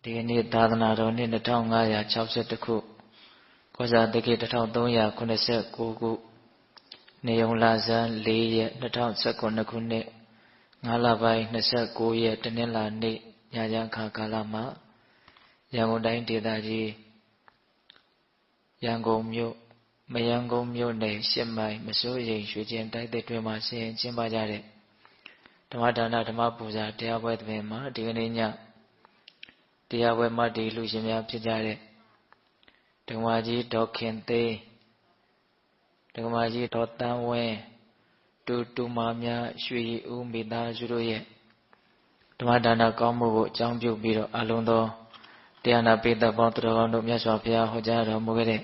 ဒီနေ့သာသနာတော်နှစ်2562ခုကောဇာတက္ကီ1389ခုနေုံလဆန်း4ရက်2019ခုနှစ်5လပိုင်း29ရက်တနင်္လာနေ့ညချမ်းခါကာလမှာရန်ကုန်တိုင်းဒေသကြီးရန်ကုန်မြို့မရန်ကုန်မြို့နယ်8မိုင်မစိုးရိမ်ရွှေကျင်တိုက်တွင်မှာဆင်ကျင်းပကြတဲ့ဓမ္မဒါနဓမ္မပူဇာတရားပွဲတွင်မှာဒီကနေ့ညတရားပွဲမှာဒီလူရှင်များဖြစ်ကြတဲ့ဓမ္မကြီးဒေါခင်သိန်းဓမ္မကြီးဒေါတန်းဝင်းတူမာများရွှေဦးမိသားစုတို့ရဲ့ဓမ္မဒါနကောင်းမှုကိုအကြောင်းပြုပြီးတော့အလုံးသောတရားနာပိဋကပေါင်းသူတော်ကောင်းတို့မြတ်စွာဘုရားဟောကြားတော်မူခဲ့တဲ့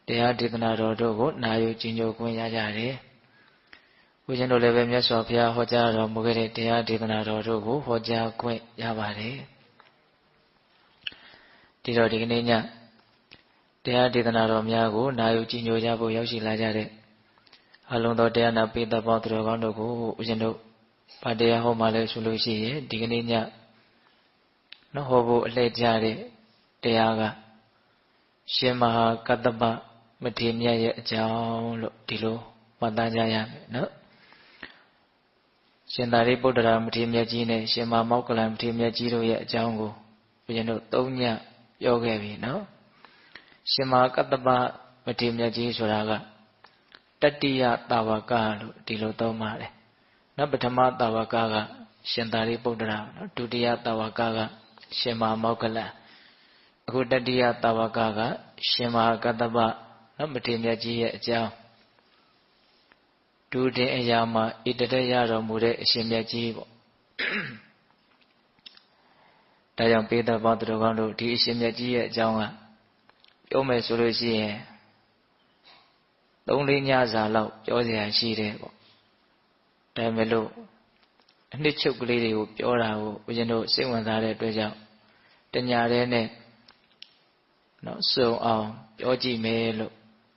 တရားဒေသနာတော်တို့ကိုနာယူကြည်ညိုခွင့်ရကြတယ်။ဦးဇင်းတို့လည်းပဲမြတ်စွာဘုရားဟောကြားတော်မူခဲ့တဲ့တရားဒေသနာတော်တို့ကိုဟောကြားခွင့်ရပါတယ်။ဒီတော့ဒီကနေ့ညတရားဒေသနာတော်များကိုနာယူကြည်ညိုကြဖို့ရောက်ရှိလာကြတဲ့အလုံးသောတရားနာပိဋကပေါင်းသူတော်ကောင်းတို့ကိုဦးဇင်းတို့ဗာတရားဟောမှလည်းဆိုလို့ရှိရင်ဒီကနေ့ညဟောဖို့အလှည့်ကြတဲ့တရားကရှင်မဟာကတ္တပမထေရမြတ်ရဲ့အကြောင်းလို့ဒီလိုမှတ်သားကြရမယ်နော်ရှင်သာရိပုတ္တရာမထေရမြတ်ကြီးနဲ့ရှင်မမောက္ကလံမထေရမြတ်ကြီးတို့ရဲ့အကြောင်းကိုဘုရင်တို့၃ညပြောခဲ့ပြီနော်ရှင်မဟာကတ္တပမထေရမြတ်ကြီးဆိုတာကတတိယတာဝကလို့ဒီလိုသုံးပါတယ်နော်ပထမတာဝကကရှင်သာရိပုတ္တရာနော်ဒုတိယတာဝကကရှင်မမောက္ကလံအခုတတိယတာဝကကရှင်မဟာကတ္တပနော်မထေရမြတ်ကြီးရဲ့အကြောင်းဒုတင်အရာမှာဣတရရတော်မူတဲ့အရှင်မြတ်ကြီးပေါ့ဒါကြောင့်ပေတပေါင်းသူတော်ကောင်းတို့ဒီအရှင်မြတ်ကြီးရဲ့အကြောင်းကပြောမယ်ဆိုလို့ရှိရင်3-4ညစာလောက်ပြောစရာရှိတယ်ပေါ့ဒါပေမဲ့လို့အနှစ်ချုပ်ကလေးတွေကိုပြောတာကိုဦးဇင်းတို့စိတ်ဝင်စားတဲ့အတွက်ကြောင့်တညာတည်းနဲ့နော်စုံအောင်ပြောကြည့်မယ်လို့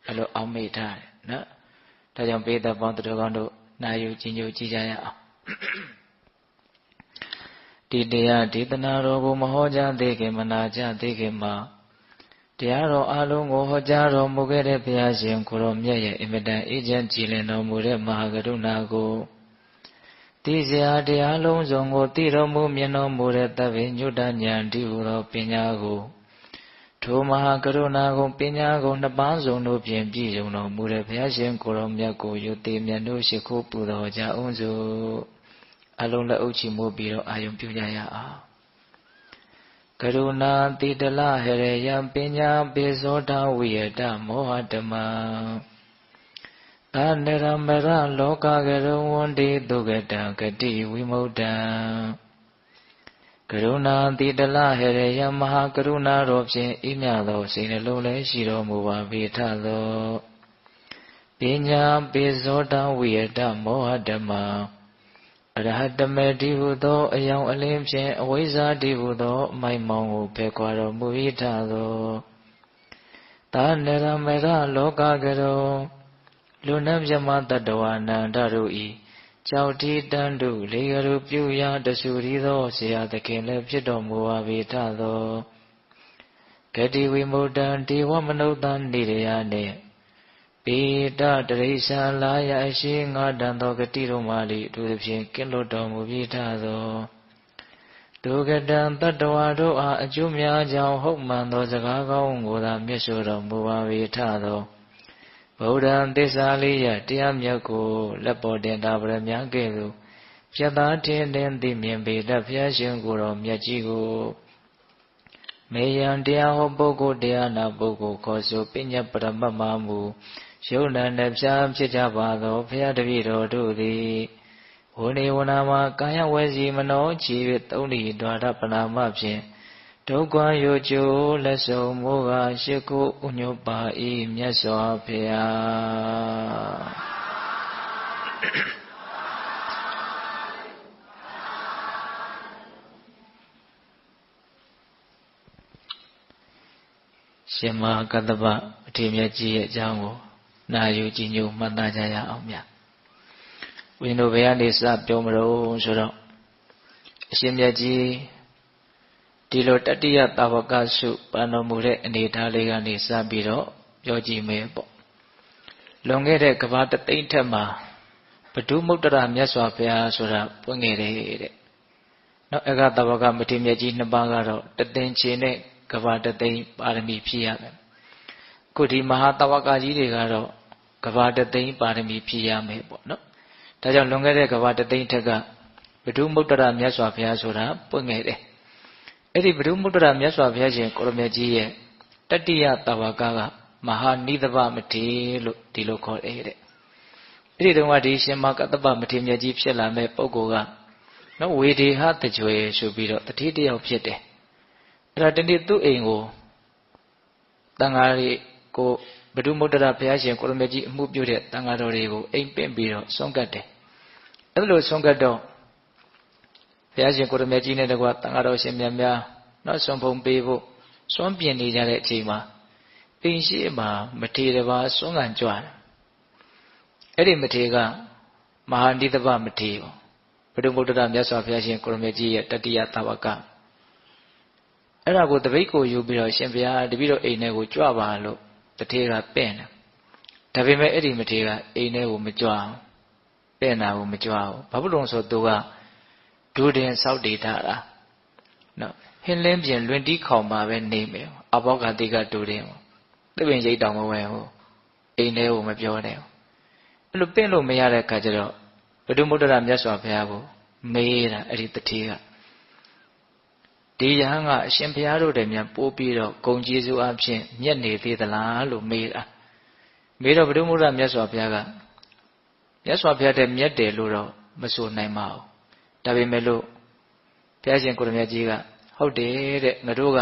အဲ့လိုအောက်မေ့ထားတယ်နော်ဒါကြောင့်ပေတပေါင်းသူတော်ကောင်းတို့နာယူကြည်ညိုကြည့်ကြရအောင်ဒီတရားဒေသနာတော်ကိုမဟောကြားသေးခင်မနာကြားသေးခင်မှာတရားတော်အလုံးကိုဟောကြားတော်မူခဲ့တဲ့ဘုရားရှင်ကိုရောမြတ်ရဲ့အင်မတန်အေးချမ်းကြည်လင်တော်မူတဲ့မဟာကရုဏာကိုသိစရာတရားလုံးစုံကိုသိတော်မူမြင်တော်မူတဲ့သဗ္ဗညုတဉာဏ်ဒီဟူသောပညာကိုထိုမဟာကရုဏာကိုပညာကိုနှစ်ပါးစုံတို့ဖြင့်ပြည့်စုံတော်မူတဲ့ဘုရားရှင်ကိုရောမြတ်ကိုယုတိမြတ်တို့ရှိခိုးပူတော်ကြအောင်စို့အလုံးလက်အုပ်ချီမိုးပြီးတော့အာယုံပြုကြရအောင်ကရုဏာတိတလဟရေယပညာပေဇောဓဝိယတမောဟဓမ္မသာနရမရလောကကရုံဝန္တိတုကတံဂတိဝိမု ढ ံကရုဏာတိတလဟရေယမဟာကရုဏာတော်ဖြင့်ဤမြသောစိတ်နှလုံးလည်းရှိတော်မူပါပေထသောပညာပေဇောဓဝိယတမောဟဓမ္မအရဟတမေတိဟုသောအယောင်အလင်းဖြင့်အဝိဇ္ဇာတိဟုသောအမိုက်မောင်ကိုဖယ်ခွာတော်မူ၏ထသောသာနရမေရလောကကရောလူနှံမြမတတ္တဝနန္တတို့ဤကြောက်တိတန်တို့လေကရုပြုရာတဆူရီသောဆရာသခင်လည်းဖြစ်တော်မူပါ၏ထသောဂတိဝိမု ढ ံဒေဝမနုဿံနေရယနှင့်ပေတတရိစ္ဆာလာယအရှိငါတန်သောဂတိတို့မှလေသူဖြင့်ကင်းလွတ်တော်မူပြီးထသောဒုက္ကတံတတ္တဝါတို့အားအကျိုးများကြောင့်ဟုတ်မှန်သောစကားကောင်းကိုသာမြတ်ဆိုတော်မူပါ၏ထသောဗုဒ္ဓံသစ္စာလေးရတရားမြတ်ကိုလက်ပေါ်တင်တာဗရမ ्या ကဲ့သို့ပြတ်သားထင်သိမြင်ပေတတ်ဘုရားရှင်ကိုယ်တော်မြတ်ကြီးကိုမေယံတရားဟောပုဂ္ဂိုလ်တရားနာပုဂ္ဂိုလ်ခေါ်ဆိုပညာပရမတ်မှမူယုံနာနှပြဖြစ်ကြပါသောဘုရားတပည့်တော်တို့သည်ဝဏေဝနာမှာကာယဝစီမနောချီ၍သုံးဤဒွါရပနာမဖြင့်ဒုက္ခယောကျိုးလက်ဆုံမိုးကရှိခိုးဥညွတ်ပါ၏မြတ်စွာဘုရားရှင်မဟာကတ္တပအထေမြတ်ကြီးရဲ့အကြောင်းကိုနာယူကြည်ညိုမှတ်သားကြရအောင်ဗျ။ဝိနုဘယ်ကနေစပြောမလို့ဆိုတော့အရှင်မြတ်ကြီးတ ဒီလိုတတိယတာဝကစုပန်တော်မူတဲ့အနေထားလေးကနေစပြီးတော့ပြောကြည့်မယ်ပေါ့လွန်ခဲ့တဲ့ကဘာတသိန်းထက်မှာဘဒုမုတ္တရမြတ်စွာဘုရားဆိုတာပွင့်ခဲ့တယ်တဲ့နောက်အဂတဝကမထေရမြတ်ကြီးနှစ်ပါးကတော့တသင်္ချေနဲ့ကဘာတသိန်းပါရမီဖြည့်ရမယ်ခုဒီမဟာတဝကကြီးတွေကတော့ကဘာတသိန်းပါရမီဖြည့်ရမယ်ပေါ့နော်ဒါကြောင့်လွန်ခဲ့တဲ့ကဘာတသိန်းထက်ကဘဒုမုတ္တရမြတ်စွာဘုရားဆိုတာပွင့်ခဲ့တယ်အဲ့ဒီဘဒုမုတ္တရမြတ်စွာဘုရားရှင်ကိုရမြတ်ကြီးရဲ့တတိယတာဝကကမဟာနိသဗမထေရလို့ဒီလိုခေါ်တယ်တဲ့အဲ့ဒီတုန်းကဒီရှင်မကတ္တပမထေရမြတ်ကြီးဖြစ်လာမဲ့ပုဂ္ဂိုလ်ကနော်ဝေဒေဟတကြွယ်ဆိုပြီးတော့တတိတယောက်ဖြစ်တယ်အဲ့ဒါတနေ့သူ့အိမ်ကိုတန်ဃာတွေကိုဘဒုမုတ္တရဘုရားရှင်ကိုရမြတ်ကြီးအမှုပြုတဲ့တန်ဃာတော်တွေကိုအိမ်ပင့်ပြီးတော့ဆွမ်းကတ်တယ်အဲ့လိုဆွမ်းကတ်တော့ဘုရားရှင်ကိုရမြတ်ကြီးနဲ့တကွာတန်ဃာတော်ရှင်မြတ်များနော်ဆွမ်းဖုံပေးဖို့ဆွမ်းပြင်နေကြတဲ့အချိန်မှာအိမ်ရှိမှာမထေရတစ်ပါးဆွမ်းကန်ကြွတယ်အဲ့ဒီမထေရကမဟာနိသဗမထေရဘဒုမုတ္တရမြတ်စွာဘုရားရှင်ကိုရမြတ်ကြီးရဲ့တတိယတာဝကအဲ့ဒါကိုတပိတ်ကိုယူပြီးတော့ရှင်ဘုရားတပည့်တော်အိမ်ထဲကိုကြွပါလို့တထေရကပင့်တယ်ဒါပေမဲ့အဲ့ဒီမထေရကအိမ်ထဲကိုမကြွအောင်ပင့်တာကိုမကြွအောင်ဘာဖြစ်လို့ဆိုသူကဒုတင်ဆောက်တည်ထားတာနော်ဟင်းလင်းပြင်လွင်တီးခေါင်မှာပဲနေမယ်အဘောဂတိကဒုတင်သစ်ပင်ရိတ်တောင်မဝဲဘူးအိမ်ထဲကိုမပြောနဲ့အဲ့လိုပင့်လို့မရတဲ့အခါကျတော့ဘဒုမုတ္တရမြတ်စွာဘုရားကိုမေးတာအဲ့ဒီတထေရကဒီယဟန်ကအရှင်ဘုရားတို့တည်းများပို့ပြီးတော့ဂုံကျေးဇူးအဖြစ်မြတ်နေသေးသလားလို့မေးတာမေးတော့ဘဒုမုတ္တရမြတ်စွာဘုရားကမြတ်စွာဘုရားတည်းမြတ်တယ်လို့တော့မဆိုနိုင်ပါဘူးဒါပေမဲ့လို့ဘုရားရှင်ကိုရမြတ်ကြီးကဟုတ်တယ်တဲ့ငါတို့က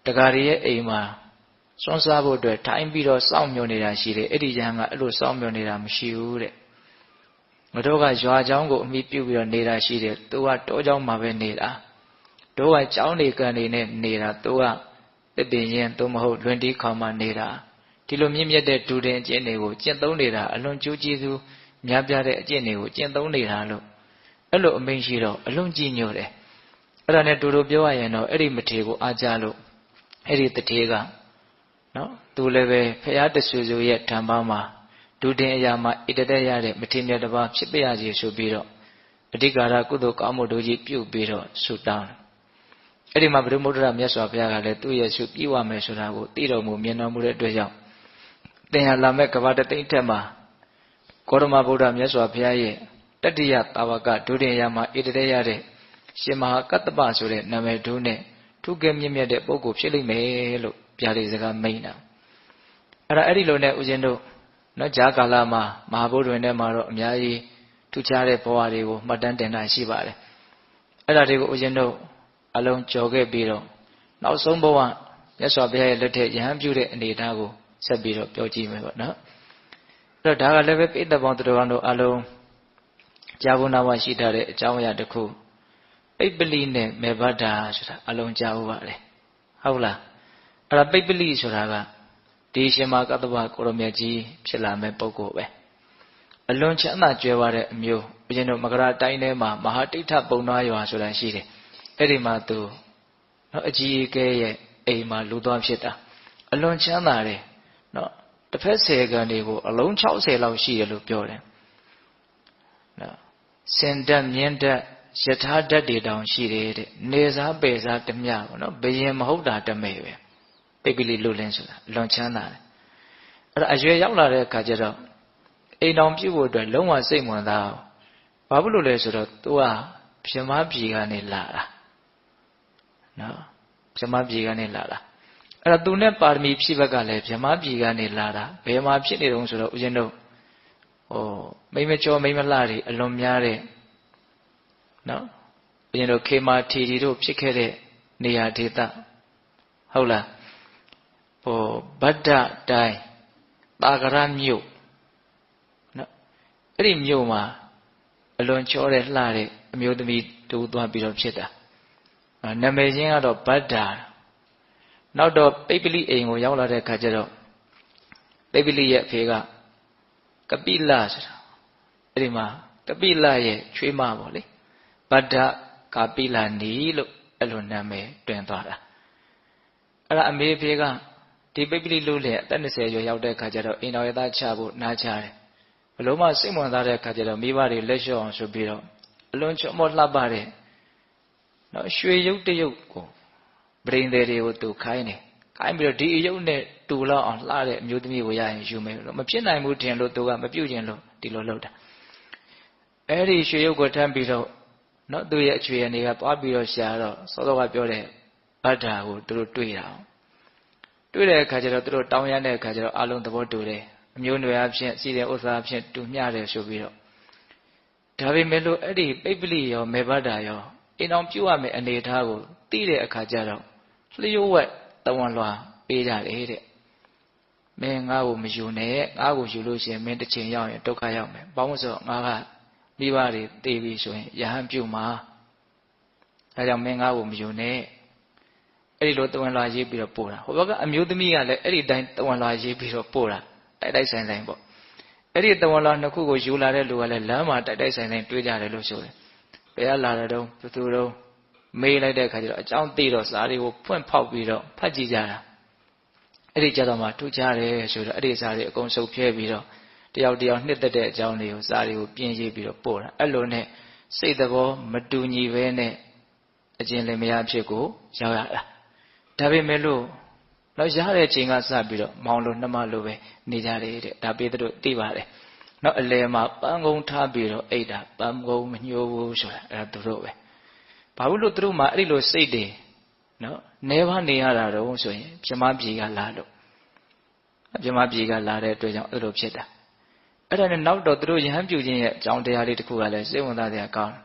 တက္ကရာရဲ့အိမ်မှာစွန့်စားဖို့အတွက်ထိုင်ပြီးတော့စောင့်မျှော်နေတာရှိတယ်အဲ့ဒီယဟန်ကအဲ့လိုစောင့်မျှော်နေတာမရှိဘူးတဲ့ငါတို့ကရွာเจ้าကိုအမိပြုပြီးတော့နေတာရှိတယ်သူကတောเจ้าမှာပဲနေတာတို့ကเจ้าနေကန်နေနဲ့နေတာသူကတစ်ပင်ရင်သူမဟုတ်လွင်တီးခေါင်မှနေတာဒီလိုမြင့်မြတ်တဲ့ဒူတင်အကျင့်တွေကိုကျင့်သုံးနေတာအလွန်ကျိုးကျေးဇူးများပြားတဲ့အကျင့်တွေကိုကျင့်သုံးနေတာလို့အဲ့လိုအမိန့်ရှိတော့အလွန်ကြီးညိုတယ်အဲ့ဒါနဲ့တူတူပြောရရင်တော့အဲ့ဒီမထေရကိုအားကြလို့အဲ့ဒီတထေရကနော်သူလည်းပဲဖရာတဆူဆူရဲ့ဓမ္မမှာဒုတင်အရာမှာဣတတဲ့ရတဲ့မထေရမြတ်တစ်ပါးဖြစ်ပြရစီဆိုပြီးတော့အဓိကာရကုသိုလ်ကောင်းမှုတို့ကြီးပြုပြီးတော့ဆုတောင်းအဲ့ဒီမှာဘုရားမုဒ္ဒရာမြတ်စွာဘုရားကလည်းသူ့ရဲ့ဆုပြည့်ဝမယ်ဆိုတာကိုသိတော်မူမြင်တော်မူတဲ့အတွက်ကြောင့်သင်ဟာလာမဲ့ကဘာတသိန်းထက်မှာဂေါတမဗုဒ္ဓမြတ်စွာဘုရားရဲ့တတိယတာဝကဒုတင်အရာမှာဣတတဲ့ရတဲ့ရှင်မဟာကတ္တပဆိုတဲ့နာမည်ဒုနဲ့ထုကဲမြင့်မြတ်တဲ့ပုဂ္ဂိုလ်ဖြစ်လိမ့်မယ်လို့ဗျာဒိစကားမိန့်တာအဲ့ဒီလိုနဲ့ဦးဇင်းတို့နော်ဂျာကာလမှာမဟာဗုဒ္ဓဝင်ထဲမှာတော့အများကြီးထူးခြားတဲ့ဘဝတွေကိုမှတ်တမ်းတင်တာရှိပါတယ်အဲ့ဒါတွေကိုဦးဇင်းတို့အလုံးကြော်ခဲ့ပြီးတော့နောက်ဆုံးဘဝမြတ်စွာဘုရားရဲ့လက်ထက်ယဟန်ပြုတဲ့အနေအထားကိုဆက်ပြီးတော့ပြောကြည့်မယ်ပေါ့နော်အဲ့တော့ဒါကလည်းပဲပိဋကပေါင်းတော်တော်တို့အလုံးကြာဖို့နာဝရှိထားတဲ့အကြောင်းအရာတစ်ခုပိပ္ပလိနဲ့မေဘဒ္ဒာဆိုတာအလုံးကြာဖို့ပါလေဟုတ်လားအဲ့ဒါပိပ္ပလိဆိုတာကဒီရှင်မကတ္တဗကိုရမြတ်ကြီးဖြစ်လာမဲ့ပုဂ္ဂိုလ်ပဲအလွန်ချမ်းသာကြွယ်ဝတဲ့အမျိုးဘုရင်တို့မကရာတိုင်းထဲမှာမဟာတိဋ္ဌပုံနာရွာဆိုတာရှိတယ်အဲ့ဒီမှာသူနော်အကြီးအကဲရဲ့အိမ်မှာလူသွားဖြစ်တာအလွန်ချမ်းသာတယ်နော်တစ်ဖက်10ကန်တွေကိုအလုံး60လောက်ရှိတယ်လို့ပြောတယ်နော်စင်တက်မြင်းတက်ယထာဓာတ်တွေတောင်ရှိတယ်တဲ့နေစားပေစားတမျှပေါ့နော်ဘယင်မဟုတ်တာတမဲပဲပိပိလိလူလင်းဆိုတာအလွန်ချမ်းသာတယ်အဲ့ဒါအရွယ်ရောက်လာတဲ့အခါကျတော့အိမ်တော်ပြုတ်ဖို့အတွက်လုံးဝစိတ်ဝင်စားဘာဖြစ်လို့လဲဆိုတော့သူကဗြဟ္မပြည်ကနေလာတာနော်ဗြဟ္မပြည်ကနေလာတာအဲ့ဒါသူနဲ့ပါရမီဖြည့်ဘက်ကလည်းဗြဟ္မပြည်ကနေလာတာဘယ်မှာဖြစ်နေတုံးဆိုတော့ဦးဇင်းတို့မိမကျော်မိမလှတွေအလွန်များတဲ့နော်ဦးဇင်းတို့ခေမာထီတို့ဖြစ်ခဲ့တဲ့နေရာဒေသဟုတ်လားဗဒ္ဒတိုင်းတာဂရမြို့နော်အဲ့ဒီမြို့မှာအလွန်ချောတဲ့လှတဲ့အမျိုးသမီးတူသွားပြီးတော့ဖြစ်တာနာမည်ချင်းကတော့ဗဒ္ဒာနောက်တော့ပိပ္ပလိအိမ်ကိုရောက်လာတဲ့အခါကျတော့ပိပ္ပလိရဲ့အဖေကကပိလဆိုတာအဲ့ဒီမှာကပိလရဲ့ချွေးမပေါ့လေဗဒ္ဒကာပိလနီလို့ အဲ့လိုနာမည်တွင်သွားတာအဲ့ဒါအမေဖေကဒီပိပလိလို့လေအသက်20ကျော်ရောက်တဲ့ခါကျတော့အိမ်တော်ရသားချဖို့နားချတယ်ဘလို့မှစိတ်ဝင်စားတဲ့ခါကျတော့မိဘတွေလက်လျှော့အောင်ဆိုပြီးတော့အလွန်ချောမောလှပတဲ့နော်ရွှေရုပ်တရုပ်ကိုပရိန်သေးတွေကိုသူခိုင်းတယ်ခိုင်းပြီးတော့ဒီအရုပ်နဲ့တူလောက်အောင်လှတဲ့အမျိုးသမီးကိုရရင်ယူမယ်လို့မဖြစ်နိုင်ဘူးထင်လို့သူကမပြုတ်ကျင်လို့ဒီလိုလုပ်တာအဲ့ဒီရွှေရုပ်ကိုထမ်းပြီးတော့နော်သူရဲ့အချွေအနေကသွားပြီးတော့ရှာတော့စောစောကပြောတဲ့ဗတ္တာကိုသူတို့တွေ့တာတွေ့တဲ့အခါကျတော့သူတို့တောင်းရတဲ့အခါကျတော့အလုံးသဘောတူတယ်အမျိုးနွယ်အဖြစ်စီတဲ့ဥစ္စာအဖြစ်တူမျှတယ်ဆိုပြီးတော့ဒါပေမဲ့လို့အဲ့ဒီပိပလိရောမေဘတ္တာရောအိမ်အောင်ပြုတ်ရမယ်အနေထားကိုသိတဲ့အခါကျတော့လျှို့ဝှက်တဝန်လွှာပေးကြတယ်တဲ့မင်းငါ့ကိုမယူနဲ့ငါ့ကိုယူလို့ရှိရင်မင်းတစ်ချိန်ရောက်ရင်ဒုက္ခရောက်မယ်ဘာလို့ဆိုတော့ငါကမိဘတွေသိပြီဆိုရင်ယဟန်ပြုတ်မှာဒါကြောင့်မင်းငါ့ကိုမယူနဲ့အဲ့ဒီလိုတဝန်လွှာရေးပြီးတော့ပို့တာဟိုဘက်ကအမျိုးသမီးကလည်းအဲ့ဒီတိုင်းတဝန်လွှာရေးပြီးတော့ပို့တာတိုက်ဆိုင်ပေါ့အဲ့ဒီတဝန်လွှာနှစ်ခုကိုယူလာတဲ့လူကလည်းလမ်းမှာတိုက်ဆိုင်တွေ့ကြတယ်လို့ဆိုတယ်ဘယ်ကလာတဲ့တုန်းဘသူတုန်းမေးလိုက်တဲ့အခါကျတော့အကြောင်းသိတော့စာတွေကိုဖွင့်ဖောက်ပြီးတော့ဖတ်ကြည့်ကြတာအဲ့ဒီကြတော့မှထူးခြားတယ်ဆိုတော့အဲ့ဒီစာတွေအကုန်စုပ်ဖြဲပြီးတော့တယောက်တယောက်နှစ်သက်တဲ့အကြောင်းတွေကိုစာတွေကိုပြင်းရေးပြီးတော့ပို့တာအဲ့လိုနဲ့စိတ်သဘောမတူညီပဲနဲ့အကျဉ်းလင်မယားဖြစ်ကိုရောက်ရတာဒါပေမဲ့လို့တော့ရတဲ့ချိန်ကစပြီးတော့မောင်လိုနှမလိုပဲနေကြတယ်တဲ့ဒါပေတို့သိပါတယ်နောက်အလယ်မှာပန်းကုန်းထားပြီးတော့အိတ်တာပန်းကုန်းမညှိုးဘူးဆိုတာအဲ့ဒါသူတို့ပဲဘာလို့သူတို့မှအဲ့ဒီလိုစိတ်တွေနော်နေပါနေရတာတော့ဆိုရင်ပြမပြေကလာလို့ပြမပြေကလာတဲ့အတွက်ကြောင့်အဲ့လိုဖြစ်တာအဲ့ဒါနဲ့နောက်တော့သူတို့ယဟန်ပြုခြင်းရဲ့အကြောင်းတရားလေးတစ်ခုကလည်းစိတ်ဝင်စားစရာကောင်းတယ်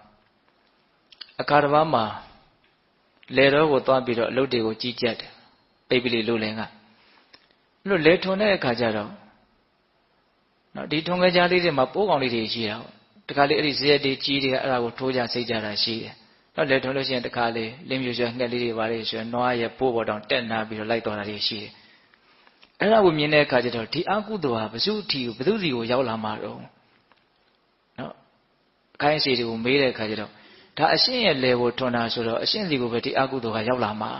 အခါတစ်ပါးမှာလေတော်ကိုသွားပြီးတော့အလုပ်တွေကိုကြီးကြပ်တယ်ပိပလိလူလင်ကအဲ့လိုလေထွန်တဲ့အခါကျတော့နော်ဒီထုံငယ်ကြားလေးတွေမှာပိုးကောင်လေးတွေရှိတာတခါလေအဲ့ဒီဇရက်တွေကြီးတွေကအဲ့ဒါကိုထိုးကြစိတ်ကြတာရှိတယ်နော်လေထွန်လို့ရှိရင်တခါလေလင်းပြူရွှဲငှက်လေးတွေပါလေရွှဲနွားရဲ့ပိုးပေါ်တောင်တက်နာပြီးတော့လိုက်တော်တာတွေရှိတယ်အဲ့ဒါကိုမြင်တဲ့အခါကျတော့ဒီအကုသိုလ်ဟာဘု து ထီကိုဘု து စီကိုရောက်လာမှာတော့နော်အခိုင်းအစီတွေကိုမေးတဲ့အခါကျတော့ဒါအရှင်းရဲ့လေကိုထွန်တာဆိုတော့အရှင်းစီကိုပဲဒီအကုသိုလ်ကရောက်လာမှာ